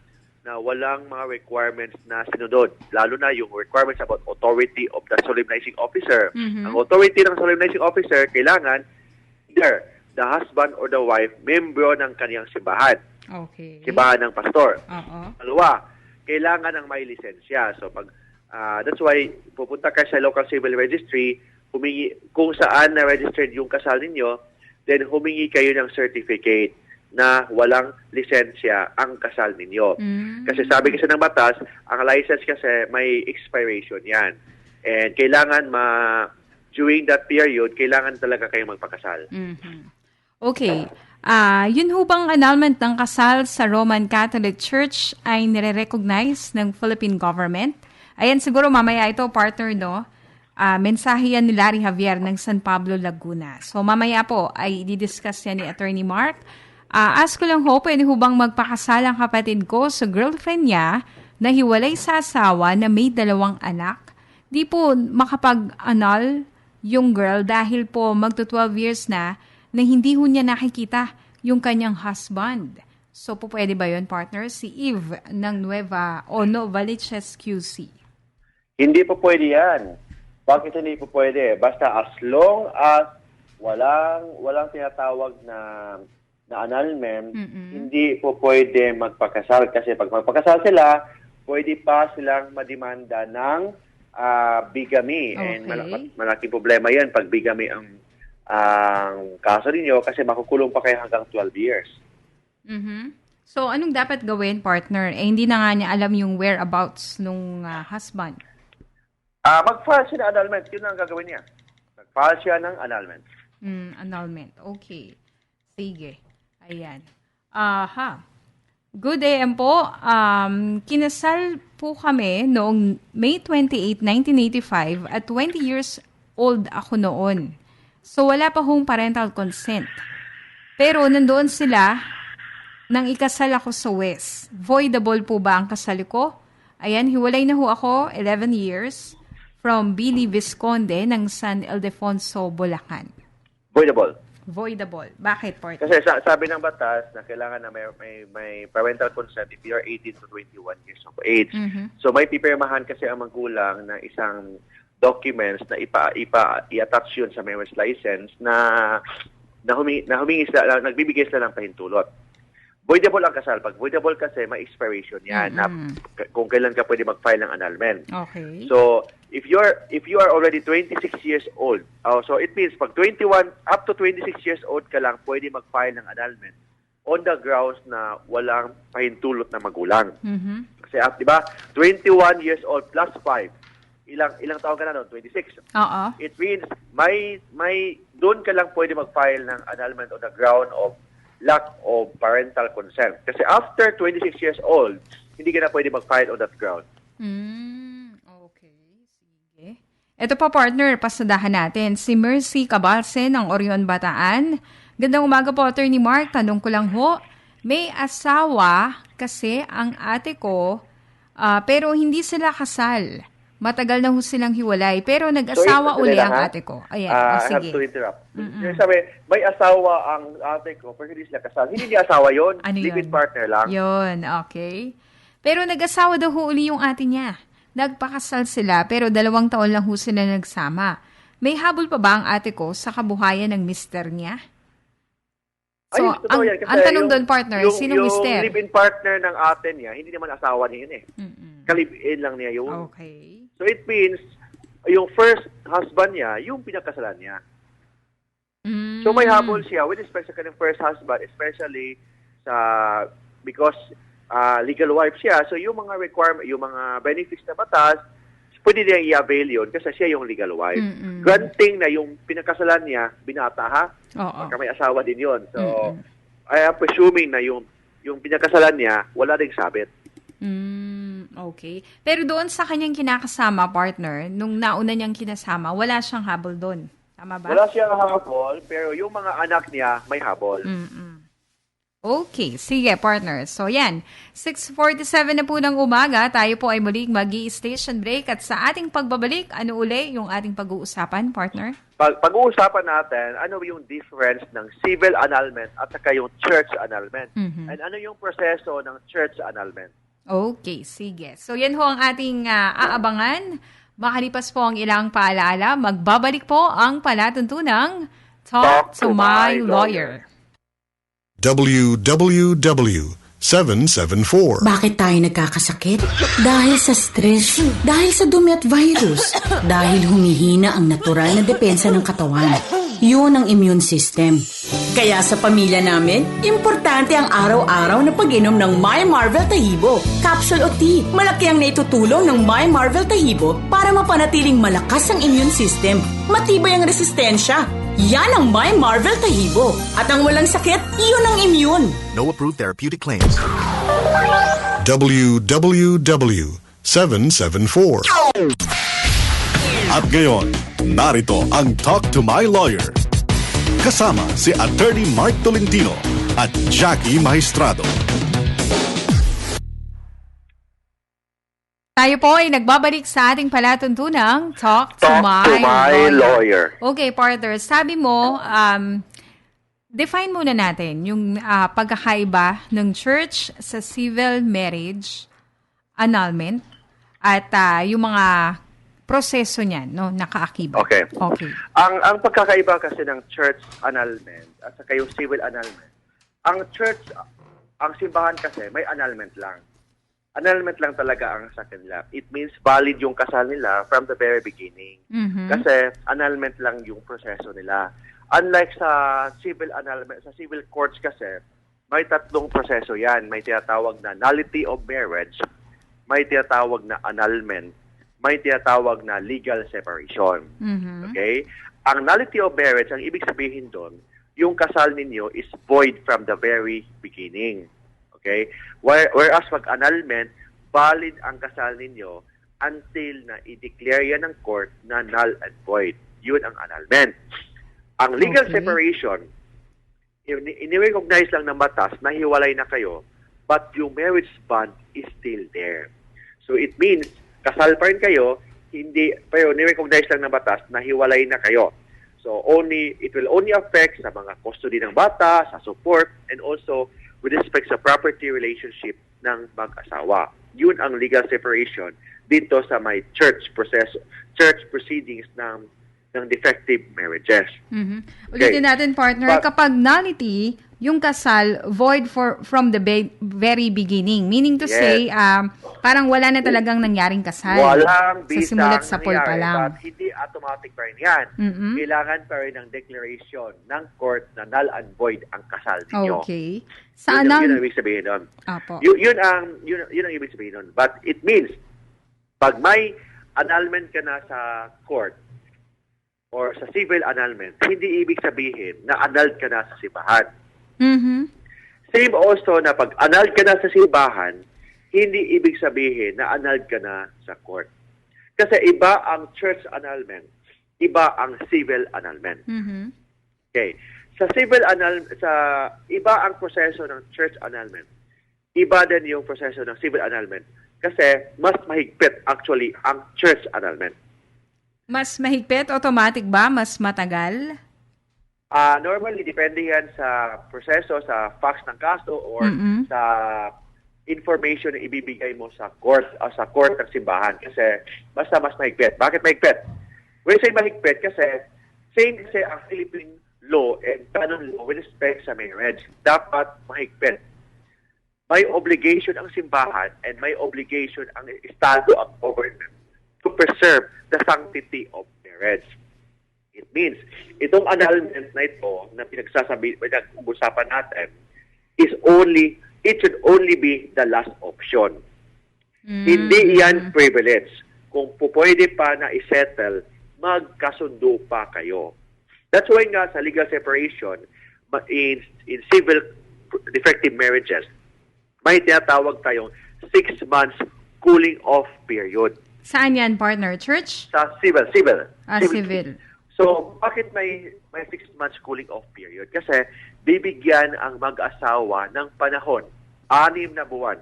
walang mga requirements na sinunod. Lalo na yung requirements about authority of the solemnizing officer. Ang authority ng solemnizing officer, kailangan either the husband or the wife, membro ng kaniyang simbahan. Okay. Simbahan ng pastor. Oo. Dalawa, kailangan ng may lisensya. So pag that's why pupunta ka sa local civil registry, humingi kung saan na registered yung kasal ninyo, then humingi kayo ng certificate na walang lisensya ang kasal ninyo. Kasi sabi kasi ng batas, ang license kasi may expiration yan. And kailangan during that period, kailangan talaga kayong magpakasal. Okay. Yun ho bang annulment ng kasal sa Roman Catholic Church ay nire-recognize ng Philippine government? Ayan, siguro mamaya ito, partner, no? Mensahe yan ni Larry Javier ng San Pablo, Laguna. So mamaya po ay i-discuss yan ni Attorney Mark. Ask ko lang ho, pwede ho bang magpakasal ang kapatid ko sa girlfriend niya na hiwalay sa asawa na may 2 anak? Di po makapag-annul yung girl dahil po magto-12 years na hindi ho niya nakikita yung kanyang husband. So, po pwede ba yun, partner? Si Eve ng Novaliches QC. Hindi po pwede yan. Bakit hindi po pwede? Basta as long as walang tinatawag na annulment, hindi po pwede magpakasal. Kasi pag magpakasal sila, pwede pa silang mademanda ng bigamy. Okay. And malaking problema yan pag bigamy ang kaso ninyo kasi makukulong pa kayo hanggang 12 years. So, anong dapat gawin, partner? Hindi na nga niya alam yung whereabouts nung husband. Mag-file siya ng annulment. Yun ang gagawin niya. Mag-file siya ng annulment. Annulment. Okay. Sige. Ayan. Good AM po. Kinasal po kami noong May 28, 1985 at 20 years old ako noon. So, wala pa hong parental consent. Pero, nandoon sila nang ikasal ako sa West. Voidable po ba ang kasal ko? Ayan, hiwalay na ho ako, 11 years, from Billy Visconde ng San Ildefonso, Bulacan. Voidable. Bakit, partner? Kasi sabi ng batas na kailangan na may parental consent if you are 18 to 21 years of age. So, may pipirmahan kasi ang magulang na isang documents na i-attach yun sa marriage license na humingi sila, nagbibigay sila ng pahintulot. Voidable ang kasal. Pag voidable kasi, may expiration yan na kung kailan ka pwede mag-file ng annulment. Okay. So, if you are already 26 years old, so it means pag 21 up to 26 years old ka lang, pwede mag-file ng annulment on the grounds na walang pahintulot na magulang. Kasi, di ba, 21 years old plus 5, ilang taon ka na noon? 26. Oo. It means may doon ka lang pwede mag-file ng annulment on the ground of lack of parental consent. Kasi after 26 years old, hindi ka na pwede mag-file on that ground. Okay. Sige. Ito pa, partner, pasadahan natin. Si Mercy Cabalse ng Orion, Bataan. Gandang umaga po, Attorney Mark. Tanong ko lang ho, may asawa kasi ang ate ko, pero hindi sila kasal. Matagal na ho silang hiwalay, pero nag-asawa uli ang ate ko. Ayan, I sige. have to interrupt. Sabi, may asawa ang ate ko, pero hindi sila kasal. Hindi niya asawa yun. Ano Live-in yun? partner lang. Yun, okay. Pero nag-asawa daw ho uli yung ate niya. Nagpakasal sila, pero 2 taon lang ho sila nagsama. May habol pa ba ang ate ko sa kabuhayan ng mister niya? So, totoo yan. Kasi ang tanong doon, partner, sinong mister? Yung live-in partner ng ate niya, hindi naman asawa niya yun eh. Kalibin lang niya yun. Okay. So it means, yung first husband niya, yung pinakasalan niya. Mm. So may habol siya with respect sa kanyang first husband, especially because legal wife siya. So yung mga requirement, yung mga benefits na batas, pwede niya i-avail yun kasi siya yung legal wife. Granting na yung pinakasalan niya, binata ha? Oo. Baka may asawa din yun. So, I am presuming na yung pinakasalan niya, wala ring sabit. Okay. Pero doon sa kanyang kinakasama, partner, nung nauna niyang kinasama, wala siyang habol doon. Tama ba? Wala siyang habol, pero yung mga anak niya may habol. Okay, sige partner. So yan, 6:47 na po ng umaga, tayo po ay muling mag-i-station break at sa ating pagbabalik, ano uli yung ating pag-uusapan, partner? Pag-uusapan natin, ano yung difference ng civil annulment at saka yung church annulment. And ano yung proseso ng church annulment. Okay, sige. So yan ho ang ating aabangan. Makalipas po ang ilang paalaala, magbabalik po ang palatuntunang Talk to My Lawyer. WW774. Bakit tayo nagkakasakit? Dahil sa stress, dahil sa dumi at virus, dahil humihina ang natural na depensa ng katawan. Yun ang immune system. Kaya sa pamilya namin, importante ang araw-araw na pag-inom ng My Marvel Tahibo. Capsule o tea, malaki ang naitutulong ng My Marvel Tahibo para mapanatiling malakas ang immune system, matibay ang resistensya. Yan ang My Marvel Tahibo. At ang walang sakit, yun ang immune. No approved therapeutic claims. WW774. At ngayon, narito ang Talk to My Lawyer. Kasama si Attorney Mark Tolentino at Jackie Maestrado. Tayo po ay nagbabalik sa ating palatuntunang Talk to My Lawyer. Okay, partner. Sabi mo, define muna natin yung pagkakaiba ng church sa civil marriage annulment at yung mga proseso niyan, no, nakaakibat. Okay. Okay. Ang pagkakaiba kasi ng church annulment at saka yung civil annulment, ang church, ang simbahan kasi may annulment lang. Annulment lang talaga ang sa kanila. It means valid yung kasal nila from the very beginning. Kasi annulment lang yung proseso nila. Unlike sa civil annulment, sa civil courts kasi, may tatlong proseso yan. May tinatawag na nullity of marriage, may tinatawag na annulment, may tinatawag na legal separation. Okay? Ang nullity of marriage, ang ibig sabihin doon, yung kasal ninyo is void from the very beginning. Okay? Whereas pag-annulment, valid ang kasal ninyo until na i-declare yan ng court na null and void. Yun ang annulment. Ang legal separation, ini-recognize lang ng batas na hiwalay na kayo, but yung marriage bond is still there. So it means, kasal pa rin kayo, pero ni-recognize lang ng batas na hiwalay na kayo. So it will only affect sa mga custody ng bata, sa support, and also with respect sa property relationship ng mag-asawa. Yun ang legal separation dito sa may church proceedings ng defective marriages. Ulitin natin, partner, kapag nullity, yung kasal void from the very beginning. Meaning to say, parang wala na talagang nangyaring kasal. Walang sa simulat sa poll pa lang. But hindi automatic pa rin yan. Kailangan pa rin ng declaration ng court na null and void ang kasal ninyo. Okay. Yun ang ibig sabihin nun. Yun ang ibig sabihin nun. But it means, pag may annulment ka na sa court or sa civil annulment, hindi ibig sabihin na annulled ka na sa simbahan. Same also na pag annulled ka na sa simbahan, hindi ibig sabihin na annulled ka na sa court. Kasi iba ang church annulment, iba ang civil annulment. Okay. Sa civil annulment, iba ang proseso ng church annulment. Iba din yung proseso ng civil annulment. Kasi mas mahigpit actually ang church annulment. Mas mahigpit? Automatic ba? Mas matagal? Normally, depende yan sa proseso, sa facts ng kaso, or sa information na ibibigay mo sa court ng simbahan. Kasi basta mas mahigpit. Bakit mahigpit? When I say mahigpit, kasi same kasi ang Philippine law and canon law with respect sa marriage. Dapat mahigpit. may obligation ang simbahan and may obligation ang Estado, ang government, to preserve the sanctity of marriage. It means, itong annulment na ito na pinag-usapan natin it should only be the last option. Hindi yan privilege. Kung pwede pa na isettle, magkasundo pa kayo. That's why nga sa legal separation, in civil defective marriages, may tinatawag tayong 6 months cooling off period. Saan yan, partner? Church? Sa civil. Civil. So, bakit may 6 months cooling off period? Kasi bibigyan ang mag-asawa ng panahon, 6 na buwan,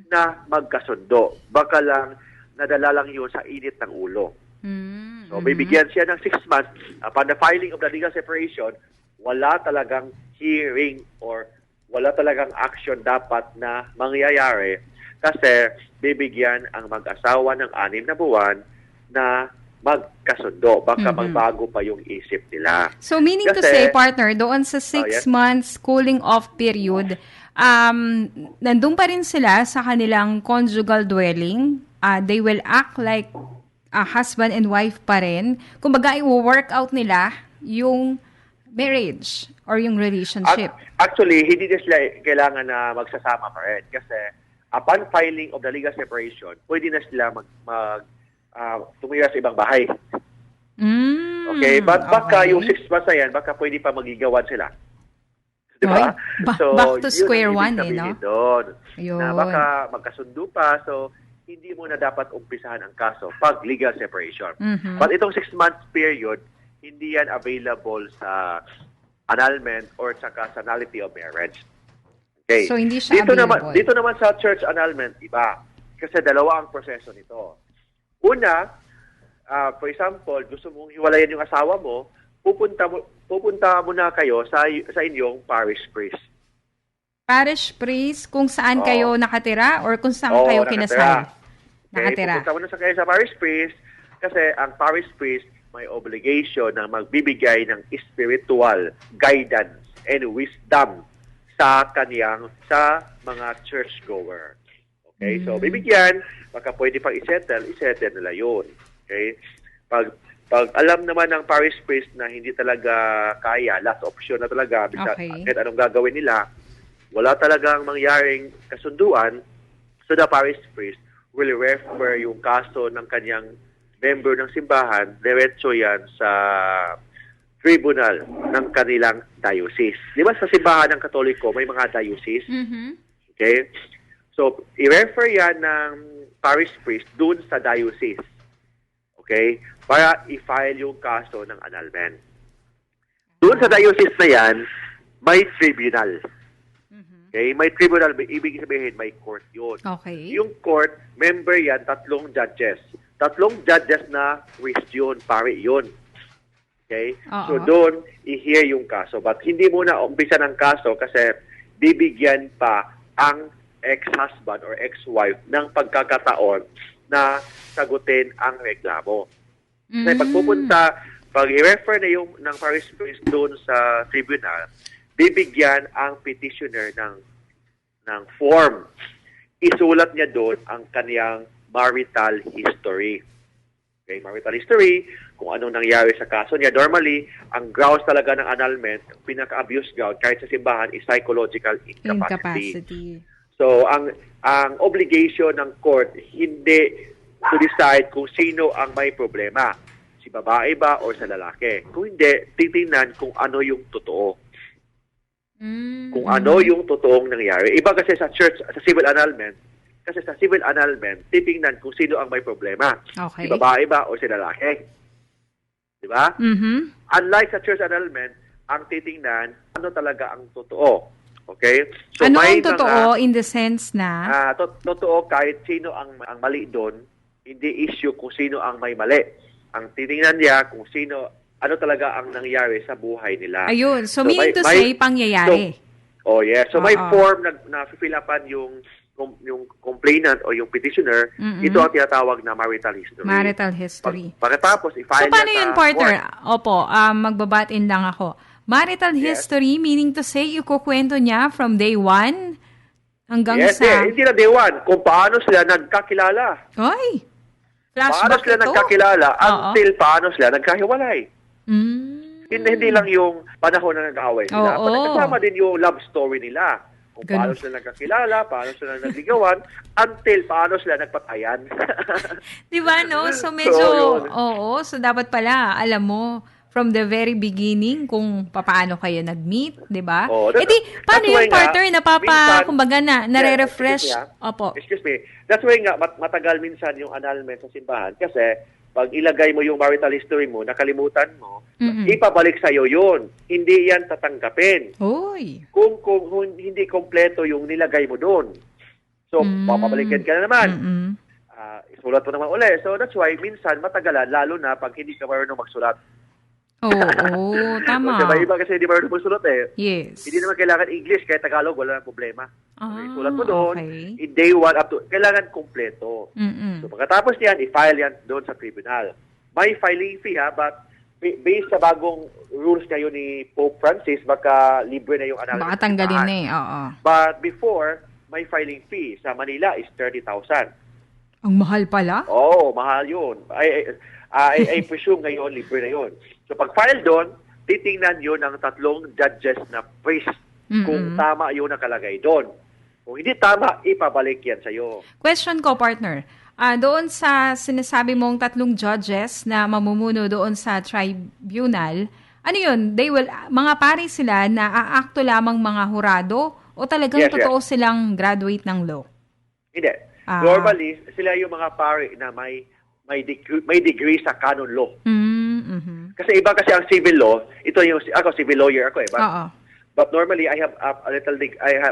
na magkasundo. Baka lang, nadala lang yun sa init ng ulo. So, bibigyan siya ng 6 months. Upon the filing of the legal separation, wala talagang hearing or wala talagang action dapat na mangyayari kasi bibigyan ang mag-asawa ng 6 na buwan na magkasundo. Baka magbago pa yung isip nila. So, meaning to say, partner, doon sa 6 months cooling off period, nandun pa rin sila sa kanilang conjugal dwelling. They will act like a husband and wife pa rin. Kumbaga, i-work out nila yung marriage or yung relationship. Actually, hindi na sila kailangan na magsasama pa rin. Kasi upon filing of the legal separation, pwede na sila tumira sa ibang bahay. Okay? But baka yung 6 months na yan, baka pwede pa magigawan sila. Diba? So, back to square one, no? Doon, na baka magkasundo pa. So, hindi mo na dapat umpisahan ang kaso pag legal separation. But itong 6 months period, hindi yan available sa annulment or sa nullity of marriage. Okay. So, hindi siya available. Dito naman sa church annulment, iba. Kasi dalawa ang proseso nito. Una, for example, gusto mong hiwalayan yung asawa mo, pupunta muna kayo sa inyong parish priest. Parish priest, kung saan kayo nakatira or kung saan kayo kinasal? Nakatira. Pupunta muna kayo sa parish priest kasi ang parish priest may obligation na magbibigay ng spiritual guidance and wisdom sa mga churchgoer. Okay? So, bibigyan, baka pwede pang isettle nila yun. Okay? Pag alam naman ng parish priest na hindi talaga kaya, last option na talaga, kahit anong gagawin nila, wala talagang mangyaring kasunduan, so the parish priest will refer yung kaso ng kanyang member ng simbahan, diretso yan sa tribunal ng kanilang diocese. Di ba sa simbahan ng Katoliko, may mga diocese? Okay? So, i-refer yan ng parish priest dun sa diocese. Okay? Para i-file yung kaso ng annulment. Dun sa diocese na yan, may tribunal. Okay? May tribunal, ibig sabihin, may court yun. Okay. Yung court, member yan, 3 judges. 3 judges na question, pare yun. Okay? So doon, i-hear yung kaso. But hindi muna umpisa ng kaso kasi bibigyan pa ang ex-husband or ex-wife ng pagkakataon na sagutin ang reklamo. Kasi pag i-refer na yung ng parish priest doon sa tribunal, bibigyan ang petitioner ng form. Isulat niya doon ang kaniyang marital history. Okay, marital history, kung anong nangyari sa kaso niya. Normally, ang grounds talaga ng annulment, pinaka-abuse ground, kahit sa simbahan, is psychological incapacity. So, ang obligation ng court, hindi to decide kung sino ang may problema. Si babae ba o sa lalaki. Kung hindi, titingnan kung ano yung totoo. Kung ano yung totoong nangyari. Iba kasi sa church, sa civil annulment, kasi sa civil annulment, titingnan kung sino ang may problema. Okay. Si babae ba o si lalaki. Di ba? Unlike sa church annulment, ang titingnan, ano talaga ang totoo. Okay? So, ano ang totoo in the sense na? Totoo kahit sino ang mali doon, hindi issue kung sino ang may mali. Ang titingnan niya kung sino, ano talaga ang nangyari sa buhay nila. Ayun. So meaning to say, pangyayari. So may form na fill-upan yung complainant o yung petitioner, ito ang tinatawag na marital history. Marital history. Pagkatapos, i-file so, paano yun, partner? Opo, magbabatin lang ako. Marital history, meaning to say, ikukwento niya from day 1 Hanggang Yes, hindi na day one. Kung paano sila nagkakilala. Ay! Paano Flashback sila ito? nagkakilala Oo. until paano sila nagkahiwalay. Hindi lang yung panahon na nag-aaway sila. Oo. Kasama din yung love story nila. Kung paano sila nagkakilala, paano sila nagligawan, until paano sila nagpatayan. Di ba, no? So, medyo, yun. so dapat pala, alam mo, from the very beginning, kung paano kayo nag-meet, di ba? Paano yung partner kumbaga nare-refresh? Opo. Excuse me. That's why nga, matagal minsan yung annulment sa simbahan kasi pag ilagay mo yung marital history mo, nakalimutan mo, ipabalik sa'yo yun. Hindi yan tatanggapin. Oy. Kung hindi kompleto yung nilagay mo doon. So, papabalikin ka na naman. Isulat mo naman uli. So, that's why minsan matagalan, lalo na pag hindi ka marunong magsulat. Oo, tama. Diba, iba kasi hindi marunong magsulat Yes. Hindi naman kailangan English, kahit Tagalog, wala nang problema. Isulat mo doon, okay. in day 1 up to, kailangan kompleto. So pagkatapos yan, i-file yan doon sa tribunal. May filing fee but based sa bagong rules ngayon ni Pope Francis, baka libre na yung annulment. Baka tanggalin oo. But before, may filing fee. Sa Manila is 30,000. Ang mahal pala? Oo, mahal yun. I presume ngayon, libre na yun. So pag-file doon, titingnan yun ng 3 judges na priest kung tama yun nakalagay doon. Kung hindi tama, ipabalik yan sa'yo. Question ko, partner. Doon sa sinasabi mong 3 judges na mamumuno doon sa tribunal, ano yun? Mga pari sila na aakto lamang mga hurado o talagang totoo silang graduate ng law? Hindi. Normally, sila yung mga pari na may degree sa canon law. Kasi iba kasi ang civil law, ako civil lawyer ako But normally I have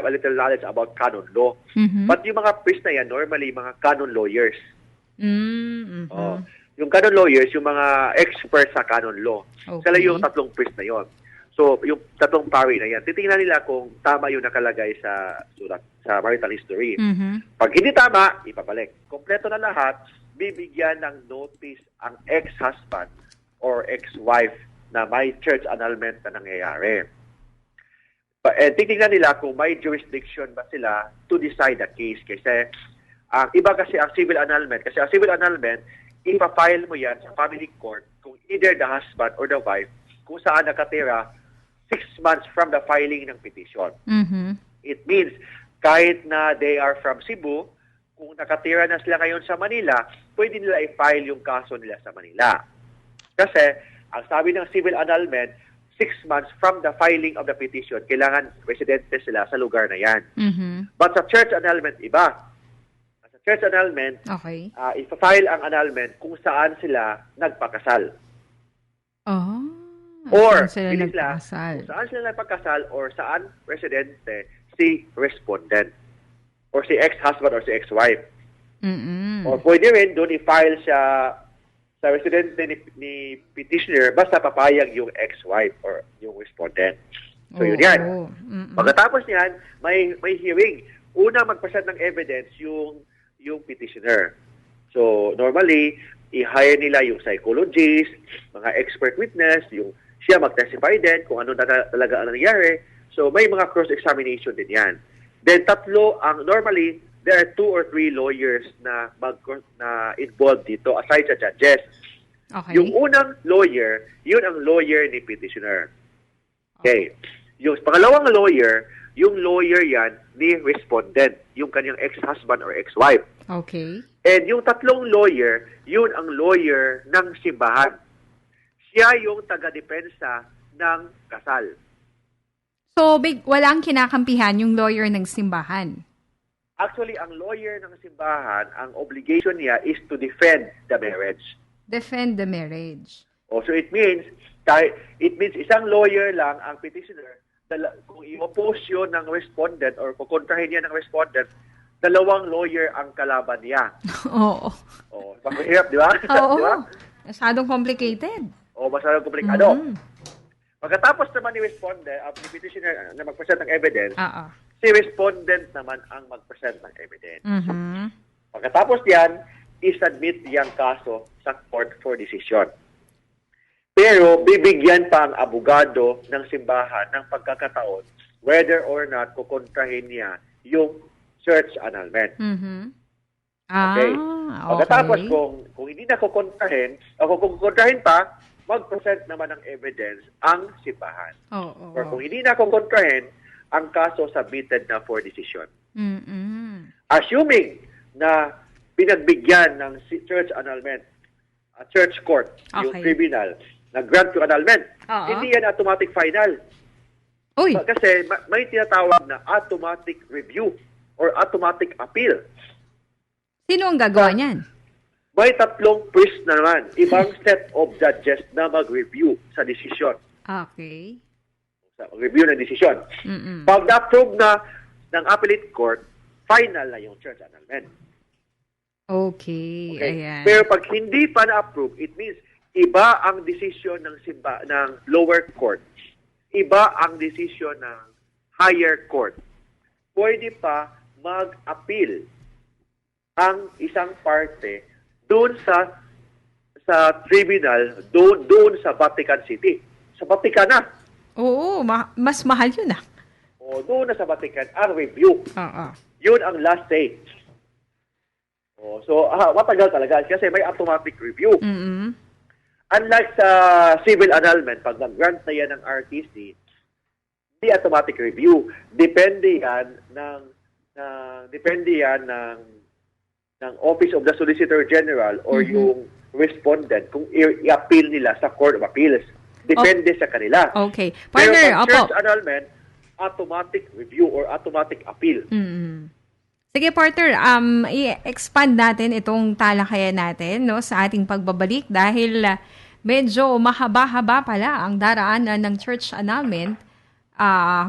a little knowledge about canon law. But yung mga priest na yan, normally mga canon lawyers. Yung canon lawyers, yung mga experts sa canon law. Sila yung 3 priest na yon. So, yung 3 pari na yan, titingnan nila kung tama yung nakalagay sa sulat, sa marital history. Pag hindi tama, ipabalik. Kompleto na lahat, bibigyan ng notice ang ex-husband or ex-wife na may church annulment na nangyayari. Titingnan nila kung may jurisdiction ba sila to decide the case. Kasi iba kasi ang civil annulment. Kasi ang civil annulment, ipa-file mo yan sa family court kung either the husband or the wife kung saan nakatira 6 months from the filing ng petition. It means, kahit na they are from Cebu, kung nakatira na sila ngayon sa Manila, pwede nila i-file yung kaso nila sa Manila. Kasi, ang sabi ng civil annulment, 6 months from the filing of the petition, kailangan residente sila sa lugar na yan. But sa church annulment, iba. Sa church annulment, ipa-file ang annulment kung saan sila nagpakasal. Or, saan sila nagpakasal or saan residente si respondent or si ex-husband or si ex-wife. Or pwede rin doon i-file sa residente ni petitioner basta papayag yung ex-wife or yung respondent. So yun yan. Pagkatapos niyan, may hearing. Una mag-present ng evidence yung petitioner. So normally, i-hire nila yung psychologist, mga expert witness, yung siya mag-testify din kung ano talaga ang nangyari. So may mga cross-examination din yan. Then normally, there are 2 or 3 lawyers na involved dito aside sa judges. Yung unang lawyer, yun ang lawyer ni petitioner. Okay. Yung pangalawang lawyer, yung lawyer yan ni respondent, yung kanyang ex-husband or ex-wife. Okay. And yung 3 lawyer, yun ang lawyer ng simbahan. Siya yung taga-depensa ng kasal. So, walang kinakampihan yung lawyer ng simbahan? Actually, ang lawyer ng simbahan, ang obligation niya is to defend the marriage. Defend the marriage. So it means isang lawyer lang ang petitioner. Kung i-oppose yun ng respondent or kukontrahin niya ng respondent, 2 lawyer ang kalaban niya. Oo. Mahirap, di ba? Oo. Diba? Masyadong complicated. Masyadong komplikado. Pagkatapos naman ni respondent, ni petitioner na mag-present ng evidence, si respondent naman ang mag-present ng evidence. Pagkatapos yan, i-submit yung kaso sa court for decision. Pero bibigyan pa ang abogado ng simbahan ng pagkakataon whether or not kukontrahin niya yung church annulment. Okay. Pagkatapos kung hindi na kukontrahin, o kung kukontrahin pa, mag-present naman ng evidence ang simbahan. Or kung hindi na kukontrahin, ang kaso submitted na for decision. Assuming na pinagbigyan ng church annulment, church court, yung tribunal, na grant to annulment, hindi yan automatic final. Kasi may tinatawag na automatic review or automatic appeal. Sino ang gagawa niyan? May 3 priest na naman, ibang set of judges na mag-review sa decision. Okay. Sa review ng decision. Pag na-approve na ng appellate court, final na yung church annulment. Okay. Ayan. Pero pag hindi pa na-approve, it means iba ang decision ng lower court. Iba ang decision ng higher court. Pwede pa mag-appeal ang isang parte doon sa tribunal, doon sa Vatican City. Sa Vatican na. Oo, mas mahal yun doon na sa Vatican ang review. Yun ang last say. So, matagal talaga kasi may automatic review. Unlike sa civil annulment, pag nag-grant na yan ng RTC, hindi automatic review. Depende yan ng Office of the Solicitor General or yung respondent kung i-appeal nila sa Court of Appeals. Depende sa kanila. Okay. Partner, pero pag church annulment, automatic review or automatic appeal. Sige, partner, i-expand natin itong talakayan natin sa ating pagbabalik dahil medyo mahaba-haba pala ang daraanan ng church annulment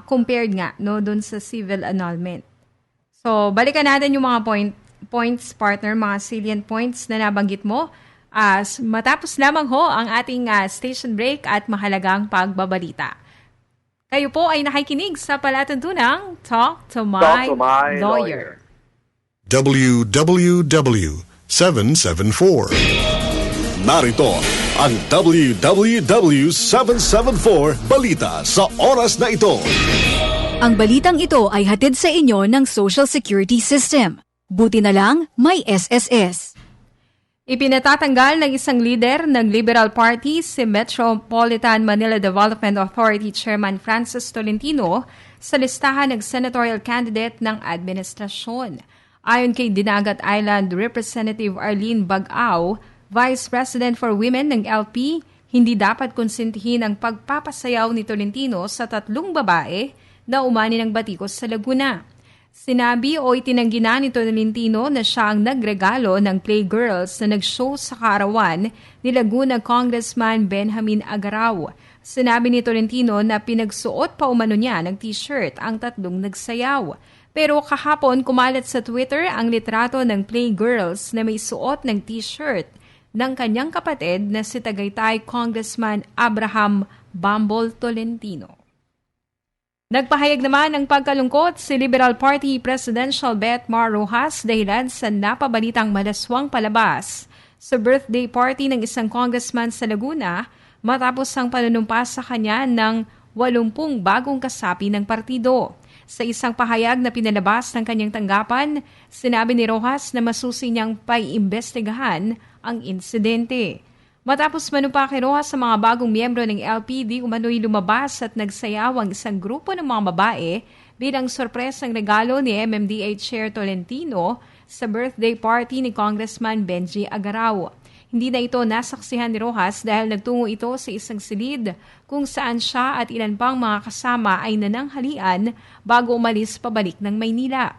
compared nga doon sa civil annulment. So, balikan natin yung mga points, partner, mga salient points na nabanggit mo. Matapos lamang ang ating station break at mahalagang pagbabalita. Kayo po ay nakikinig sa palatuntunang Talk to My Lawyer. WWW774. Narito ang WWW774 balita sa oras na ito. Ang balitang ito ay hatid sa inyo ng Social Security System. Buti na lang may SSS. Ipinatatanggal ng isang leader ng Liberal Party si Metropolitan Manila Development Authority Chairman Francis Tolentino sa listahan ng senatorial candidate ng administrasyon. Ayon kay Dinagat Island Representative Arlene Bagao, Vice President for Women ng LP, hindi dapat konsentihin ang pagpapasayaw ni Tolentino sa 3 babae na umani ng batikos sa Laguna. Sinabi o itinanggi na ni Tolentino na siya ang nagregalo ng Playgirls na nag-show sa kaarawan ni Laguna Congressman Benjamin Agaraw. Sinabi ni Tolentino na pinagsuot pa umano niya ng t-shirt ang 3 nagsayaw. Pero kahapon kumalat sa Twitter ang litrato ng Playgirls na may suot ng t-shirt ng kanyang kapatid na si Tagaytay Congressman Abraham Bambol Tolentino. Nagpahayag naman ng pagkalungkot si Liberal Party Presidential Bet Mar Rojas dahilan sa napabalitang malaswang palabas sa birthday party ng isang congressman sa Laguna matapos ang panunumpa sa kanya ng 80 bagong kasapi ng partido. Sa isang pahayag na pinalabas ng kanyang tanggapan, sinabi ni Rojas na masusi niyang paiimbestigahan ang insidente. Matapos manumpa kay Rojas sa mga bagong miyembro ng LPD, umano'y lumabas at nagsayaw ang isang grupo ng mga babae bilang sorpresang regalo ni MMDA Chair Tolentino sa birthday party ni Congressman Benji Agaraw. Hindi na ito nasaksihan ni Rojas dahil nagtungo ito sa isang silid kung saan siya at ilan pang mga kasama ay nananghalian bago umalis pabalik ng Maynila.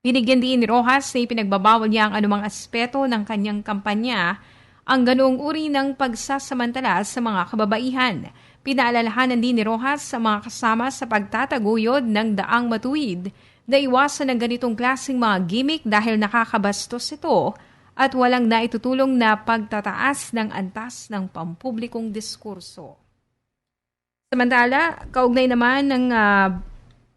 Binigyan din ni Rojas na ipinagbabawal niya ang anumang aspeto ng kanyang kampanya ang ganoong uri ng pagsasamantala sa mga kababaihan. Pinaalalahanan din ni Rojas sa mga kasama sa pagtataguyod ng daang matuwid na iwasan ng ganitong klaseng mga gimmick dahil nakakabastos ito at walang naitutulong na pagtataas ng antas ng pampublikong diskurso. Samantala, kaugnay naman ng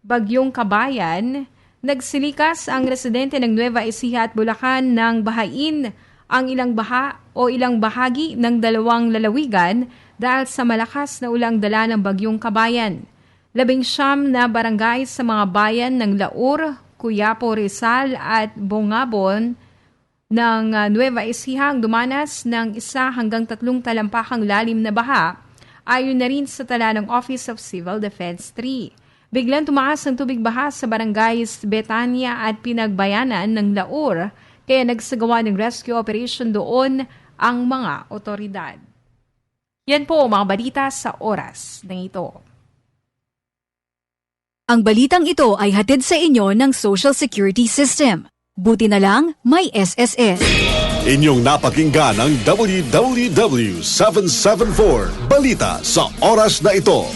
Bagyong Kabayan, nagsilikas ang residente ng Nueva Ecija at Bulacan ng bahain ang ilang bahagi ng 2 lalawigan dahil sa malakas na ulang dala ng Bagyong Kabayan. 19 na barangay sa mga bayan ng Laur, Cuyapo, Rizal at Bongabon ng Nueva Ecija dumanas ng 1 hanggang 3 talampakang lalim na baha. Ayon na rin sa tala ng Office of Civil Defense 3. Biglang tumaas ang tubig baha sa barangays Betania at Pinagbayanan ng Laur, kaya nagsagawa ng rescue operation doon ang mga otoridad. Yan po mga balita sa oras ng ito. Ang balitang ito ay hatid sa inyo ng Social Security System. Buti na lang may SSS. Inyong napakinggan ang WWW774 Balita sa oras na ito.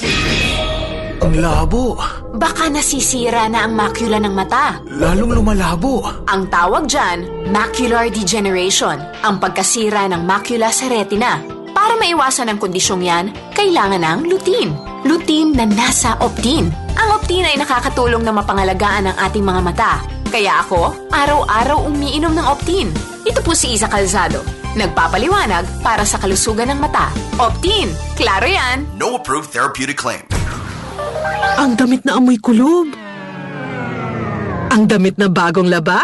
Ang labo. Baka nasisira na ang makula ng mata. Lalong lumalabo. Ang tawag dyan, macular degeneration, ang pagkasira ng macula sa retina. Para maiwasan ang kondisyong yan, kailangan ng lutein. Lutein na nasa Optin. Ang Optin ay nakakatulong na mapangalagaan ang ating mga mata. Kaya ako, araw-araw umiinom ng Optin. Ito po si Isa Calzado, nagpapaliwanag para sa kalusugan ng mata. Optin, klaro yan. No approved therapeutic claim. Ang damit na amoy kulob. Ang damit na bagong laba.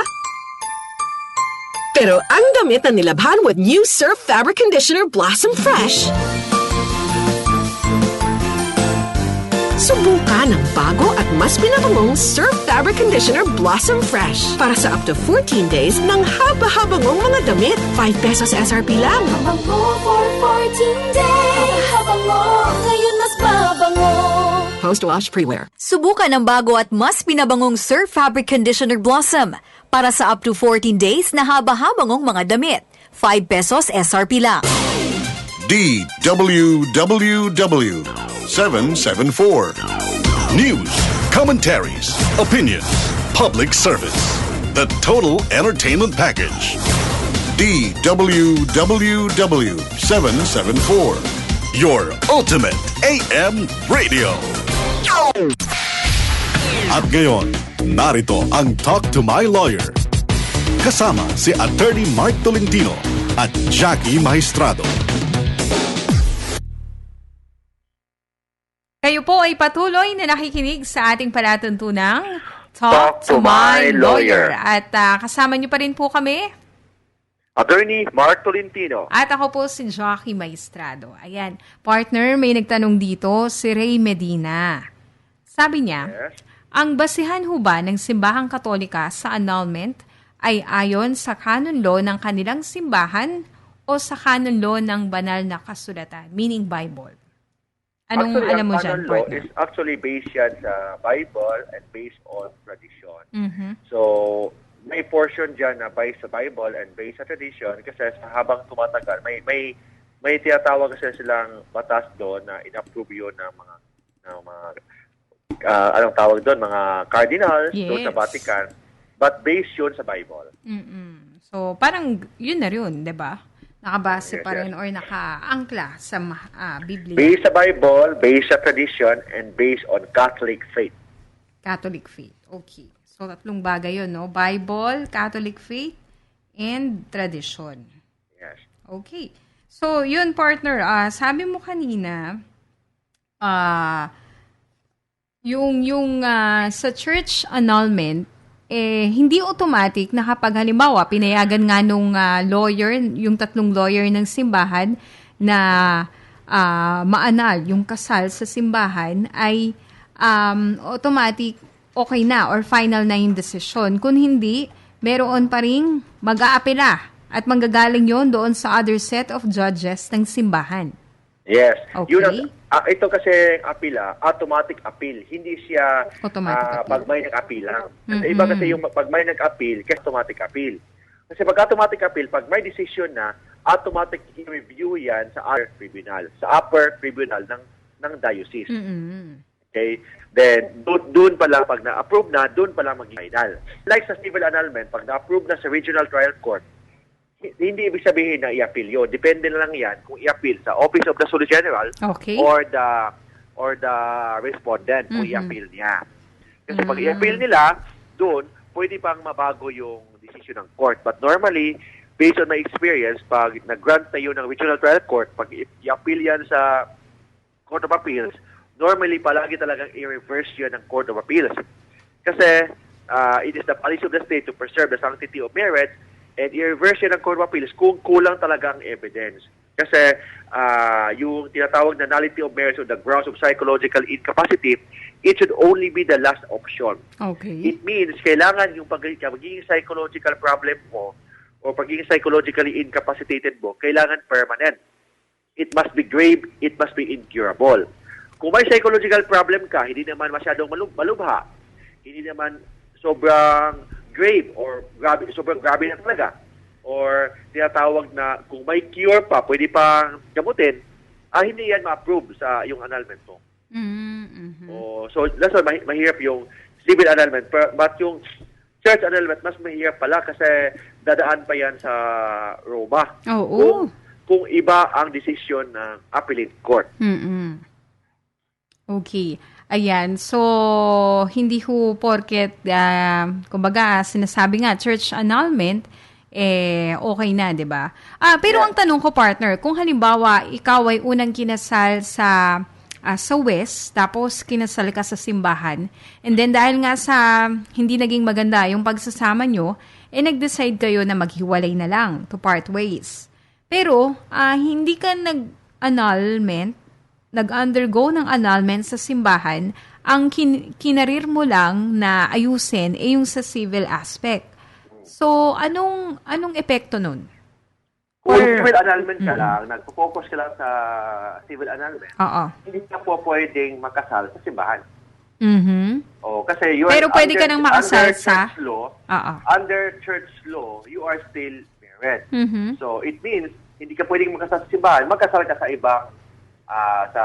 Pero ang damit na nilabhan with new Surf Fabric Conditioner Blossom Fresh. Subukan ang bago at mas pinabangong Surf Fabric Conditioner Blossom Fresh para sa up to 14 days ng haba-habangong mga damit. 5 pesos SRP lang. Mabango for 14 days. Mabango, ngayon mas mabango. Post-wash pre-wear. Subukan ang bago at mas pinabangong Surf Fabric Conditioner Blossom para sa up to 14 days na haba-habangong mga damit. 5 pesos SRP lang. DWWW774 News, commentaries, opinions, public service. The total entertainment package. DWWW774 Your ultimate AM radio. At ngayon, narito ang Talk to My Lawyer. Kasama si Attorney Mark Tolentino at Jackie Maestrado. Kayo po ay patuloy na nakikinig sa ating palatuntunang Talk to My Lawyer. At kasama niyo pa rin po kami, Attorney Mark Tolentino. At ako po si Jackie Maestrado. Ayan, partner, may nagtanong dito, si Ray Medina. Sabi niya, ang basihan ho ba ng simbahang Katolika sa annulment ay ayon sa canon law ng kanilang simbahan o sa canon law ng banal na kasulatan, meaning Bible? Anong actually, alam mo dyan, law partner? is actually based yan sa Bible and based on tradition. Mm-hmm. So, may portion dyan na based sa Bible and based sa tradition kasi habang tumatagal, may tinatawag kasi silang batas doon na in-approve yun ng mga anong tawag doon, mga cardinals doon sa Vatican. But based yun sa Bible. Mm-mm. So, parang yun na rin, di ba? Nakabase pa rin or nakaangkla sa Biblia. Based sa Bible, based sa tradition, and based on Catholic faith. Catholic faith. Okay. So, 3 bagay yun, no? Bible, Catholic faith, and tradition. Yes. Okay. So, yun, partner. Sabi mo kanina, yung sa church annulment, hindi automatic na kapag halimbawa, pinayagan nga nung lawyer, yung 3 lawyer ng simbahan na maanal yung kasal sa simbahan ay automatic okay na or final na yung desisyon. Kung hindi, meron pa rin mag-aapela at manggagaling yon doon sa other set of judges ng simbahan. Yes. Okay. Ito kasi apila, automatic appeal. Hindi siya pag may nag-appeal lang. Kasi iba kasi yung pag may nag-appeal, kasi automatic appeal. Kasi pag automatic appeal, pag may decision na, automatic i-review yan sa upper tribunal ng diocese. Okay? Then, doon pa lang, pag na-approve na, doon pa lang mag-final. Like sa civil annulment, pag na-approve na sa regional trial court, hindi ibig sabihin na i-appeal yun. Depende na lang yan kung i-appeal sa Office of the Solicitor General or the respondent kung i-appeal niya. Kasi pag i-appeal nila, doon, pwede pang mabago yung decision ng court. But normally, based on my experience, pag nag-grant na yun ng regional trial court, pag i-appeal yan sa Court of Appeals, normally palagi talagang i-reverse yun ng Court of Appeals. Kasi it is the policy of the state to preserve the sanctity of marriage and i-reverse yan ng Court of Appeals kung kulang talaga ang evidence. Kasi yung tinatawag na nullity of marriage on the grounds of psychological incapacity, it should only be the last option. Okay. It means kailangan yung pagiging psychological problem mo o pagiging psychologically incapacitated mo, kailangan permanent. It must be grave, it must be incurable. Kung may psychological problem ka, hindi naman masyadong malubha, hindi naman sobrang grave or sobrang grabe na talaga, or tinatawag na kung may cure pa, pwede pang gamutin, hindi yan ma-approve sa yung annulment mo. So that's why mahirap yung civil annulment. But yung church annulment, mas mahirap pala kasi dadaan pa yan sa Roma. Kung iba ang desisyon ng appellate court. Okay. Ayan. So, hindi ho porket, kumbaga, sinasabi nga, church annulment, okay na, di ba? Pero ang tanong ko, partner, kung halimbawa, ikaw ay unang kinasal sa West, tapos kinasal ka sa simbahan, and then dahil nga sa hindi naging maganda yung pagsasama nyo, nag-decide kayo na maghiwalay na lang to part ways. Pero, hindi ka nag-undergo ng annulment sa simbahan, ang kinarir mo lang na ayusin yung sa civil aspect. So, anong epekto nun? Kung civil annulment ka lang, nagpo-focus ka lang sa civil annulment, hindi ka po pwedeng makasal sa simbahan. Kasi pero pwede ka nang makasal sa under church law, you are still married. So, it means, hindi ka pwedeng makasal sa simbahan, magkasal ka sa ibang sa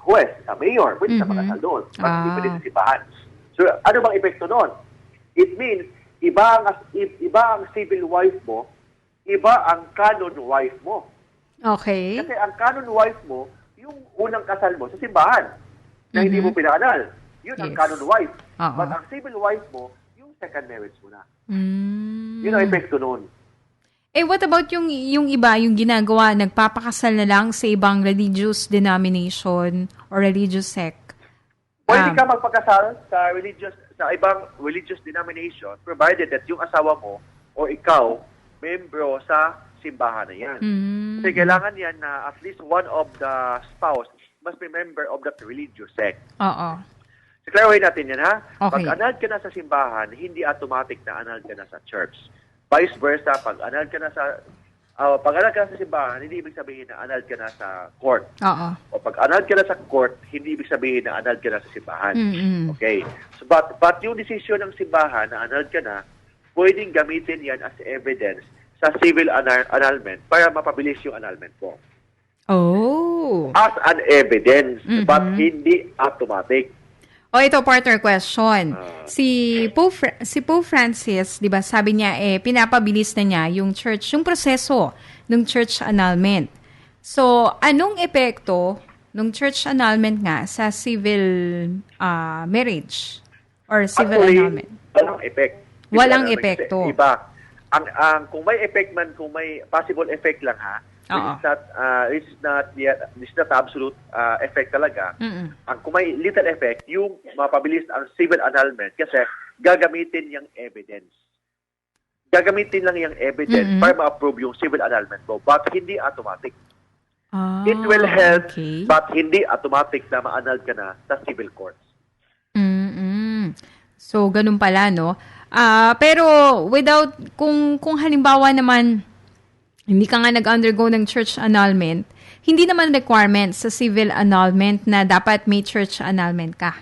huwes, sa mayor, pwede ka makasal doon. Hindi pwede sa simbahan. So, ano bang epekto doon? It means, iba ang civil wife mo, iba ang canon wife mo. Okay. Kasi ang canon wife mo, yung unang kasal mo sa simbahan, na hindi mo pinakanal. Yun ang canon wife. But ang civil wife mo, yung second marriage mo na. Yun ang epekto noon. What about yung iba, yung ginagawa, nagpapakasal na lang sa ibang religious denomination or religious sect? Pwede ka magpakasal sa ibang religious denomination provided that yung asawa mo o ikaw, membro sa simbahan na yan. Kasi kailangan yan na at least one of the spouse must be member of that religious sect. So, clarify natin yan, ha? Okay. Pag annulled ka na sa simbahan, hindi automatic na annulled ka na sa church. Vice versa, pag annulled ka na sa simbahan, hindi ibig sabihin na annulled ka na sa court. O pag annulled ka na sa court, hindi ibig sabihin na annulled ka na sa simbahan. Okay. So, but yung decision ng simbahan na annulled ka na, pwedeng gamitin yan as evidence sa civil annulment para mapabilis yung annulment mo. As an evidence, but hindi automatic. Ito, partner question. Si Pope Francis, di ba, sabi niya, pinapabilis na niya yung proseso ng church annulment. So, anong epekto ng church annulment nga sa civil marriage or civil annulment? Walang effect. Walang epekto. Iba. Kung may effect man, kung may possible effect lang, ha? This is not absolute effect talaga. Kung may little effect, yung mapabilis ang civil annulment kasi gagamitin yung evidence. Gagamitin lang yung evidence para ma-approve yung civil annulment mo, but hindi automatic. It will help, but hindi automatic na ma-annul ka na sa civil courts. So, ganun pala, no? Pero without, kung halimbawa naman, hindi ka nga nag-undergo ng church annulment, hindi naman requirement sa civil annulment na dapat may church annulment ka.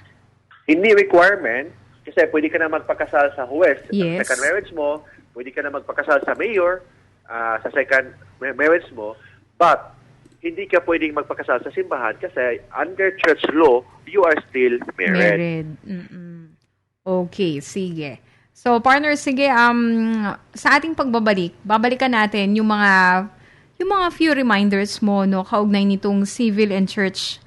Hindi requirement, kasi pwede ka na magpakasal sa huwes, sa second marriage mo, pwede ka na magpakasal sa mayor, sa second marriage mo, but hindi ka pwedeng magpakasal sa simbahan kasi under church law, you are still married. Okay, sige. So, partner, sige, sa ating babalikan natin yung mga few reminders mo, no, kaugnay nitong civil and church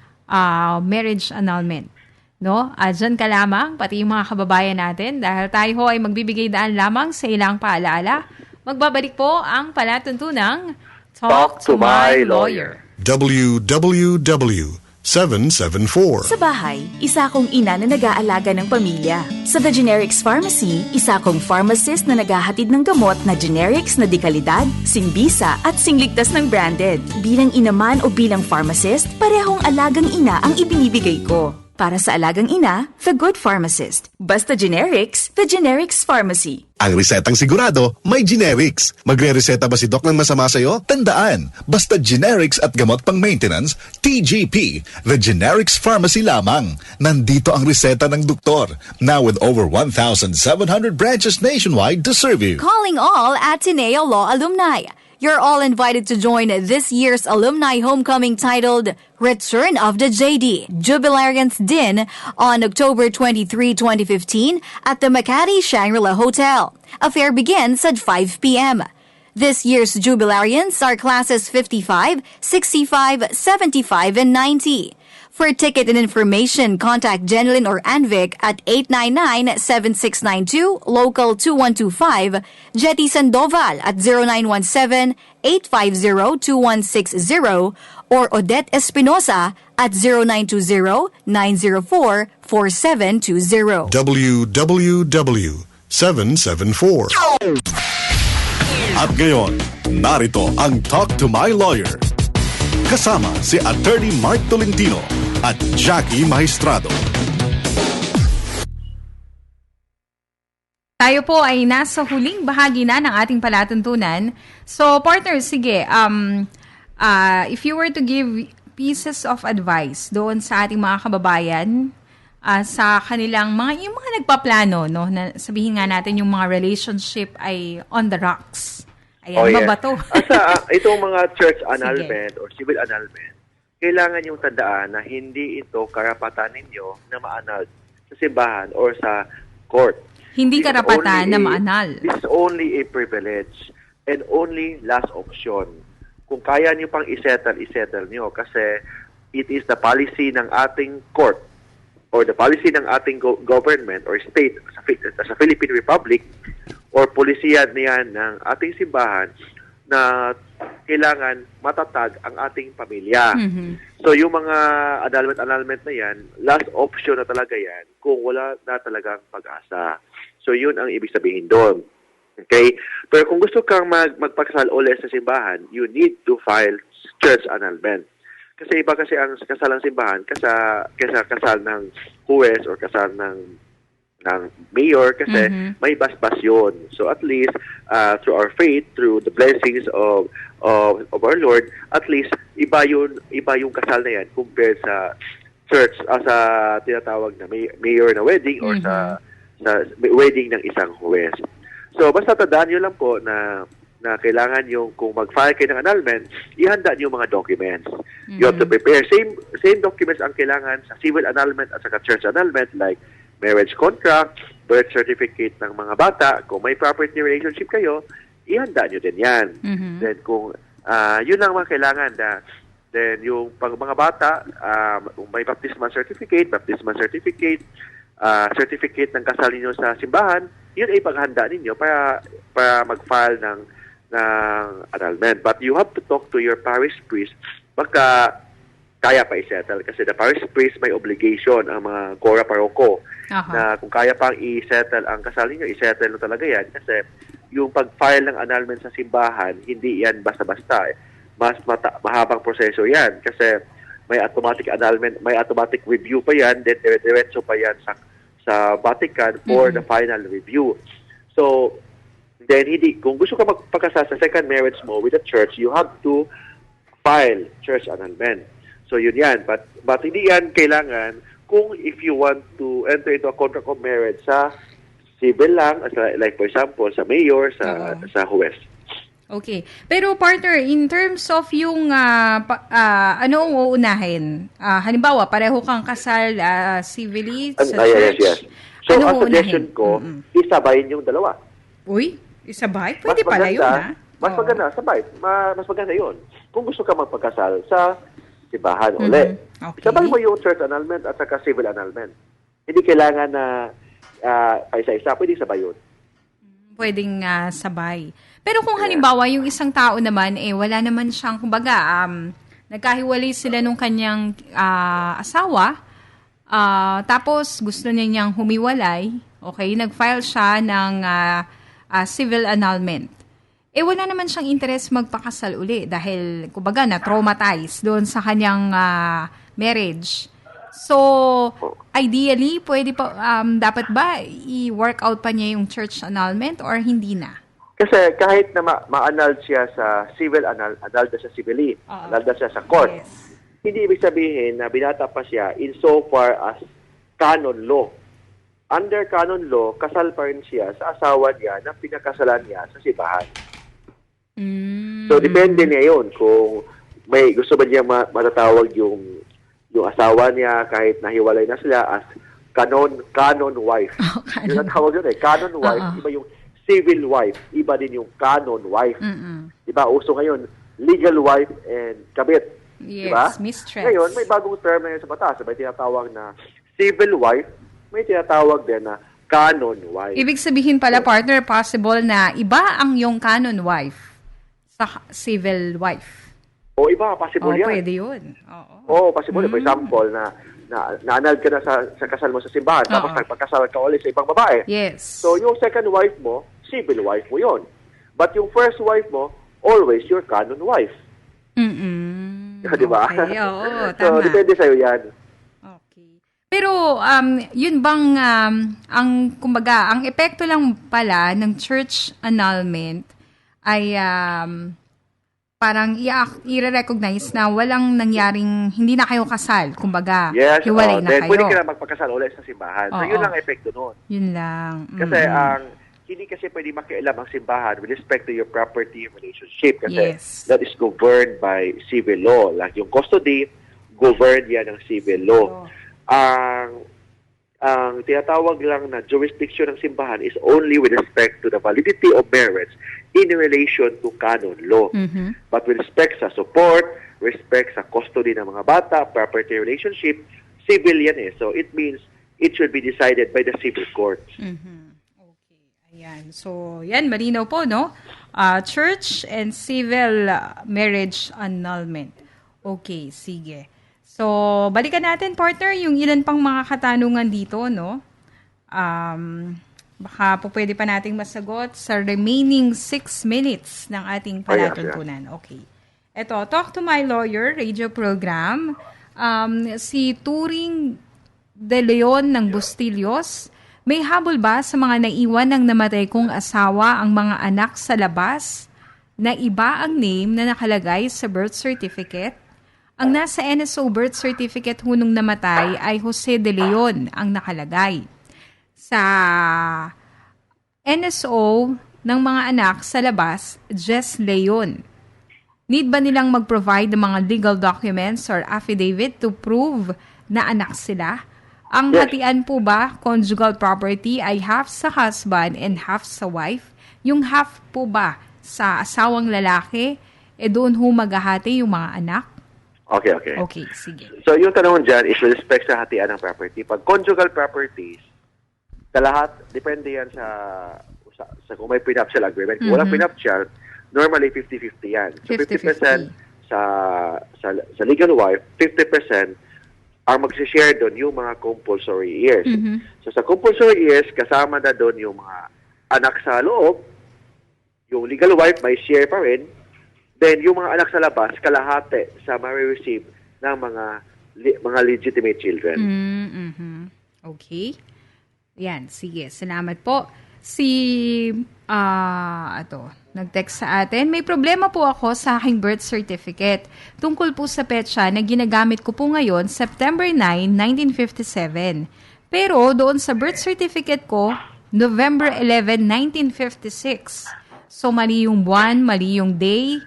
marriage annulment. No? Diyan ka lamang, pati yung mga kababayan natin, dahil tayo ay magbibigay daan lamang sa ilang paalaala. Magbabalik po ang palatuntunang Talk to My Lawyer. www.talktomylawyer.com 774. Sa bahay, isa akong ina na nag-aalaga ng pamilya. Sa The Generics Pharmacy, isa akong pharmacist na naghahatid ng gamot na generics na dekalidad, singbisa at singligtas ng branded. Bilang ina man o bilang pharmacist, parehong alagang ina ang ibinibigay ko. Para sa alagang ina, The Good Pharmacist. Basta Generics, The Generics Pharmacy. Ang resetang sigurado, may generics. Magre-reseta ba si Doc ng masama sa'yo? Tandaan, basta generics at gamot pang maintenance, TGP, The Generics Pharmacy lamang. Nandito ang reseta ng doktor. Now with over 1,700 branches nationwide to serve you. Calling all Ateneo Law alumni. You're all invited to join this year's alumni homecoming titled Return of the JD, Jubilarians Din on October 23, 2015 at the Makati Shangri-La Hotel. Affair begins at 5 p.m. This year's Jubilarians are classes 55, 65, 75, and 90. For ticket and information, contact Jenilyn or Anvic at 899-7692, local 2125, Jetty Sandoval at 0917-850-2160, or Odette Espinosa at 0920-904-4720. WWW774. At ngayon, narito ang Talk to My Lawyer. Kasama si Attorney Mark Tolentino at Jackie Maestrado. Tayo po ay nasa huling bahagi na ng ating palatuntunan. So, partner, sige, if you were to give pieces of advice doon sa ating mga kababayan, sa kanilang yung mga nagpaplano, no, na sabihin nga natin yung mga relationship ay on the rocks. Ayan, ba to? Itong mga church annulment or civil annulment, kailangan yung tandaan na hindi ito karapatan ninyo na ma-annul sa simbahan or sa court. Hindi karapatan na ma-annul. This is only a privilege and only last option. Kung kaya nyo pang isettle nyo kasi it is the policy ng ating court or the policy ng ating government or state sa Philippine Republic or polisiyan niyan ng ating simbahan na kailangan matatag ang ating pamilya. Mm-hmm. So yung mga annulment na yan, last option na talaga yan kung wala na talagang pag-asa. So yun ang ibig sabihin doon. Okay? Pero kung gusto kang magpakasal ulit sa simbahan, you need to file church annulment. Kasi iba kasi ang kasal ng simbahan kaysa kasal ng huwes or kasal ng mayor kasi may basbas yun. So at least through our faith, through the blessings of our Lord, at least iba yung kasal na yan compared sa church sa tinatawag na mayor na wedding or sa wedding ng isang huwes. So basta tandaan nyo lang po na kailangan yung kung mag-file kayo ng annulment, ihanda nyo yung mga documents. You have to prepare same documents ang kailangan sa civil annulment at sa church annulment like marriage contract, birth certificate ng mga bata. Kung may property relationship kayo, ihanda nyo din yan. Then kung yun lang mga kailangan then yung pag mga bata, kung may baptismal certificate, certificate ng kasal ninyo sa simbahan, yun ay paghanda ninyo para mag-file ng annulment. But you have to talk to your parish priest baka kaya pa i-settle kasi the parish priest may obligation ang mga Gora Paroko na kung kaya pang i-settle ang kasal niyo, i-settle na talaga yan kasi yung pag-file ng annulment sa simbahan, hindi yan basta-basta. Mas mahabang proseso yan kasi may automatic annulment, may automatic review pa yan, then diretso pa yan sa Vatican for the final review. So, then kung gusto ka magpakasal sa second marriage mo with the church, you have to file church annulment. So yun yan. But hindi yan kailangan kung if you want to enter into a contract of marriage sa civil lang, like for example, sa mayor, sa huwes. Okay. Pero partner, in terms of yung ano ang uunahin? Halimbawa, pareho kang kasal civilly sa church. Yes. So ang suggestion ko, isabayin yung dalawa. Uy, isabay? Pwede pala yun, ha? Mas maganda, sabay. Mas maganda yun. Kung gusto ka magpagkasal sa simbahan uli. Okay. Sabay mo yung church annulment at saka civil annulment. Hindi kailangan na isa-isa. Pwede sabay yun. Pwedeng sabay. Pero kung halimbawa, yung isang tao naman, wala naman siyang, kumbaga, nagkahiwalay sila nung kanyang asawa, tapos gusto niyang humiwalay, okay, nag-file siya ng civil annulment. Wala naman siyang interest magpakasal uli dahil, kumbaga, na-traumatize doon sa kanyang marriage. So, ideally, pwede pa, dapat ba i-work out pa niya yung church annulment or hindi na? Kasi kahit na ma-annul siya sa civil, annul na siya civilly, annul na siya sa court, hindi ibig sabihin na binata pa siya insofar as canon law. Under canon law, kasal pa rin siya sa asawa niya na pinakasalan niya sa simbahan. So, depende niya yun kung may gusto ba niya matatawag yung asawa niya kahit nahiwalay na sila as canon wife. Yung natawag yun canon wife, iba yung civil wife, iba din yung canon wife. Diba? Uso ngayon, legal wife and kabit. Yes, diba? mistress. Ngayon, may bagong term na yun sa batas. May tinatawag na civil wife, may tinatawag din na canon wife. Ibig sabihin pala, partner, possible na iba ang yung canon wife sa civil wife. O iba, possible yan. Pwede yun. Oo, possible. For example, na-annul ka na sa kasal mo sa simbahan, tapos nagpagkasal ka ulit sa ibang babae. Yes. So, yung second wife mo, civil wife mo yon. But yung first wife mo, always your canon wife. Diba? Okay, oo, so, tama. depende sa'yo yan. Pero, yun bang, kumbaga, ang epekto lang pala ng church annulment ay, parang i-recognize na walang nangyaring, hindi na kayo kasal. Kumbaga, yes, hiwalay na then kayo. pwede ka na magpagkasal ulit sa simbahan. So, yun lang ang epekto nun. Yun lang. Kasi, hindi kasi pwede makialam ang simbahan with respect to your property relationship. Kasi, that is governed by civil law. Like yung custody, governed yan ng civil law. Ang tinatawag lang na jurisdiction ng simbahan is only with respect to the validity of marriage in relation to canon law. But with respect sa support, respect sa custody ng mga bata, property relationship, civil yan eh. So it means it should be decided by the civil courts. Okay. Ayan. So, yan, malinaw po, no? Church and civil marriage annulment. Okay, sige. So, balikan natin, partner, yung ilan pang mga katanungan dito, no? Baka po pwede pa nating masagot sa remaining 6 minutes ng ating palatuntunan. Okay. Ito, Talk to My Lawyer, radio program. Si Turing De Leon ng Bustillos, may habol ba sa mga naiwan ng namatay kong asawa ang mga anak sa labas na iba ang name na nakalagay sa birth certificate? Ang nasa NSO birth certificate hunong namatay ay Jose De Leon ang nakalagay. Sa NSO ng mga anak sa labas, Jess Leon. Need ba nilang mag-provide ng mga legal documents or affidavit to prove na anak sila? Ang hatian po ba, conjugal property, ay half sa husband and half sa wife? Yung half po ba sa asawang lalaki, doon maghahati yung mga anak? Okay. Okay, sige. So, yung tanong dyan is with respect sa hatian ng property. Pag conjugal properties, kalahat, depende yan sa kung may prenuptial agreement. Kung walang prenuptial, normally 50-50 yan. So, 50% sa legal wife, 50% ang mag-share doon yung mga compulsory heirs. So, sa compulsory heirs, kasama na doon yung mga anak sa loob, yung legal wife may share pa rin, then, yung mga anak sa labas, kalahati sa ma-receive ng mga legitimate children. Okay. Yan, sige. Salamat po. Nag-text sa atin. May problema po ako sa aking birth certificate. Tungkol po sa petsa na ginagamit ko po ngayon, September 9, 1957. Pero doon sa birth certificate ko, November 11, 1956. So, mali yung buwan, mali yung day,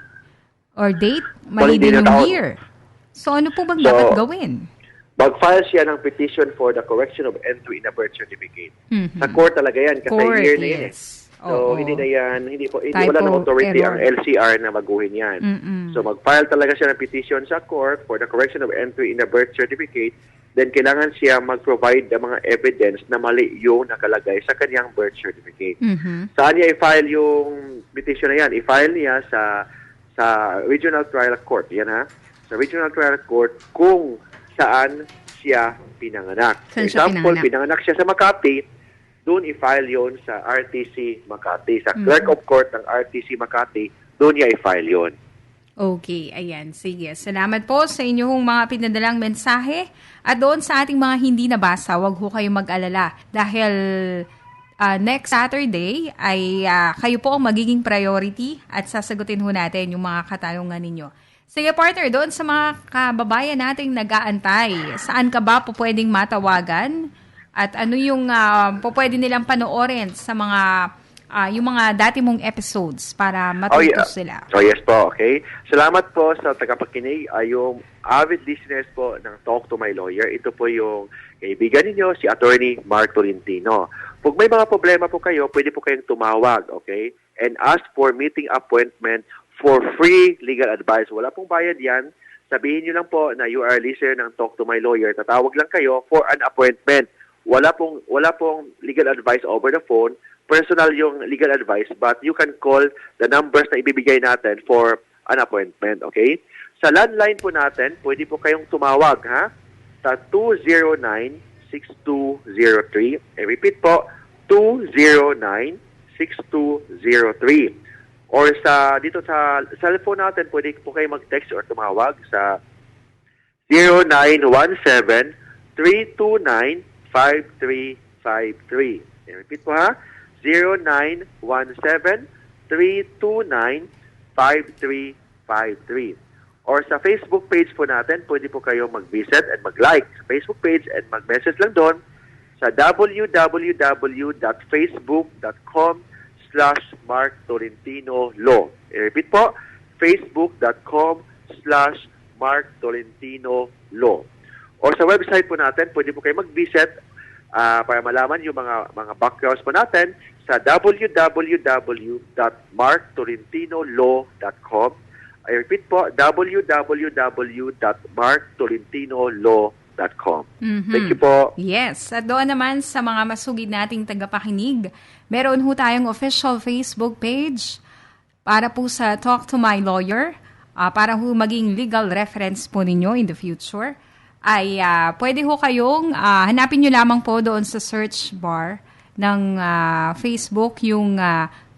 or date, mali din yung year. So, ano po bang dapat gawin? Mag-file siya ng petition for the correction of entry in a birth certificate. Sa court talaga yan, kasi year na yan. So, hindi na yan, wala na authority ang LCR na baguhin yan. So, mag-file talaga siya ng petition sa court for the correction of entry in a birth certificate. Then, kailangan siya mag-provide ng mga evidence na mali yung nakalagay sa kanyang birth certificate. Saan niya i-file yung petition na yan? I-file niya sa Regional Trial Court. Yan ha. sa Regional Trial Court kung saan siya pinanganak. For Saan siya example, pinanganak? pinanganak siya sa Makati, doon i-file yon sa RTC Makati. Sa Clerk of Court ng RTC Makati, doon niya i-file yon. Okay, ayan. Sige. Salamat po sa inyong mga pinadalang mensahe. At doon sa ating mga hindi nabasa, wag ho kayong mag-alala. Dahil next Saturday ay kayo po ang magiging priority at sasagutin ho natin yung mga katanungan ninyo. Sige, partner, doon sa mga kababayan nating nag-aantay, saan ka ba po pwedeng matawagan? At ano yung pwede nilang panoorin sa mga yung mga dati mong episodes para matuto sila? So yes po, okay. Salamat po sa tagapakinig. Yung avid listeners po ng Talk to My Lawyer, ito po yung kaibigan ninyo, si Attorney Mark Tolentino. Kung may mga problema po kayo, pwede po kayong tumawag, okay? And ask for meeting appointment for free legal advice. Wala pong bayad yan. Sabihin nyo lang po na you are a listener ng Talk to My Lawyer. Tatawag lang kayo for an appointment. Wala pong legal advice over the phone. Personal yung legal advice, but you can call the numbers na ibibigay natin for an appointment, okay? Sa landline po natin, pwede po kayong tumawag, ha? Sa 209-6203. I repeat po, 209-6203. Or dito sa cellphone natin, pwede po kayong mag-text or tumawag sa 0917-329-5353. I repeat po, ha? 0917-329-5353. Or sa Facebook page po natin, pwede po kayo mag-visit and mag-like sa Facebook page and mag-message lang doon sa www.facebook.com/MarkTolentinoLaw. I-repeat po, facebook.com/MarkTolentinoLaw. Or sa website po natin, pwede po kayo mag-visit para malaman yung mga backgrounds po natin sa www.marktolentinolow.com. I repeat po, www.marktolentinolow.com. Thank you po. Yes. At doon naman sa mga masugid nating tagapakinig, meron ho tayong official Facebook page para po sa Talk to My Lawyer, para ho maging legal reference po ninyo in the future. Ay pwede ho kayong hanapin nyo lamang po doon sa search bar ng Facebook yung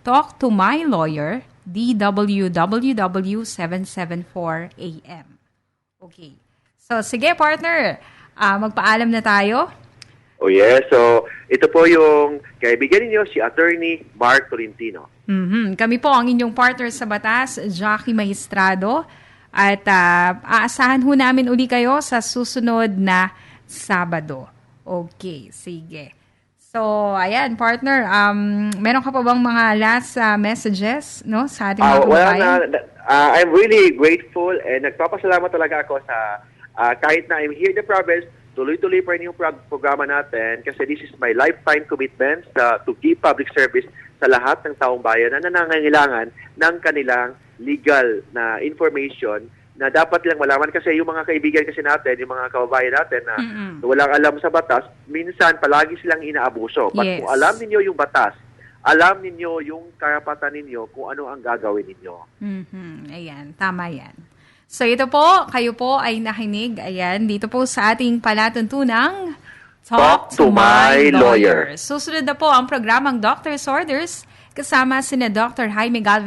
Talk to My Lawyer, DWWW774AM. Okay. So, sige partner, magpaalam na tayo. Oh yes, so ito po yung kaibigan ninyo, si Attorney Mark Tolentino. Kami po ang inyong partner sa batas, Jackie Maestrado. At aasahan ho namin uli kayo sa susunod na Sabado. Okay, sige. So, ayan, partner, meron ka pa bang mga last messages no, sa ating mga kababayan? I'm really grateful and nagpapasalamat talaga ako sa kahit na I'm here in the province, tuloy-tuloy pa rin yung programa natin kasi this is my lifetime commitment to give public service sa lahat ng taong bayan na nangangailangan ng kanilang legal na information na dapat lang malaman kasi yung mga kaibigan kasi natin, yung mga kababayan natin na walang alam sa batas, minsan palagi silang inaabuso. But kung alam ninyo yung batas, alam ninyo yung karapatan ninyo kung ano ang gagawin ninyo. Ayan, tama yan. So ito po, kayo po ay nakinig, ayan, dito po sa ating palatuntunang Talk to My Lawyer. Susunod na po ang programang Doctor's Orders kasama sina Dr. Jaime Galvez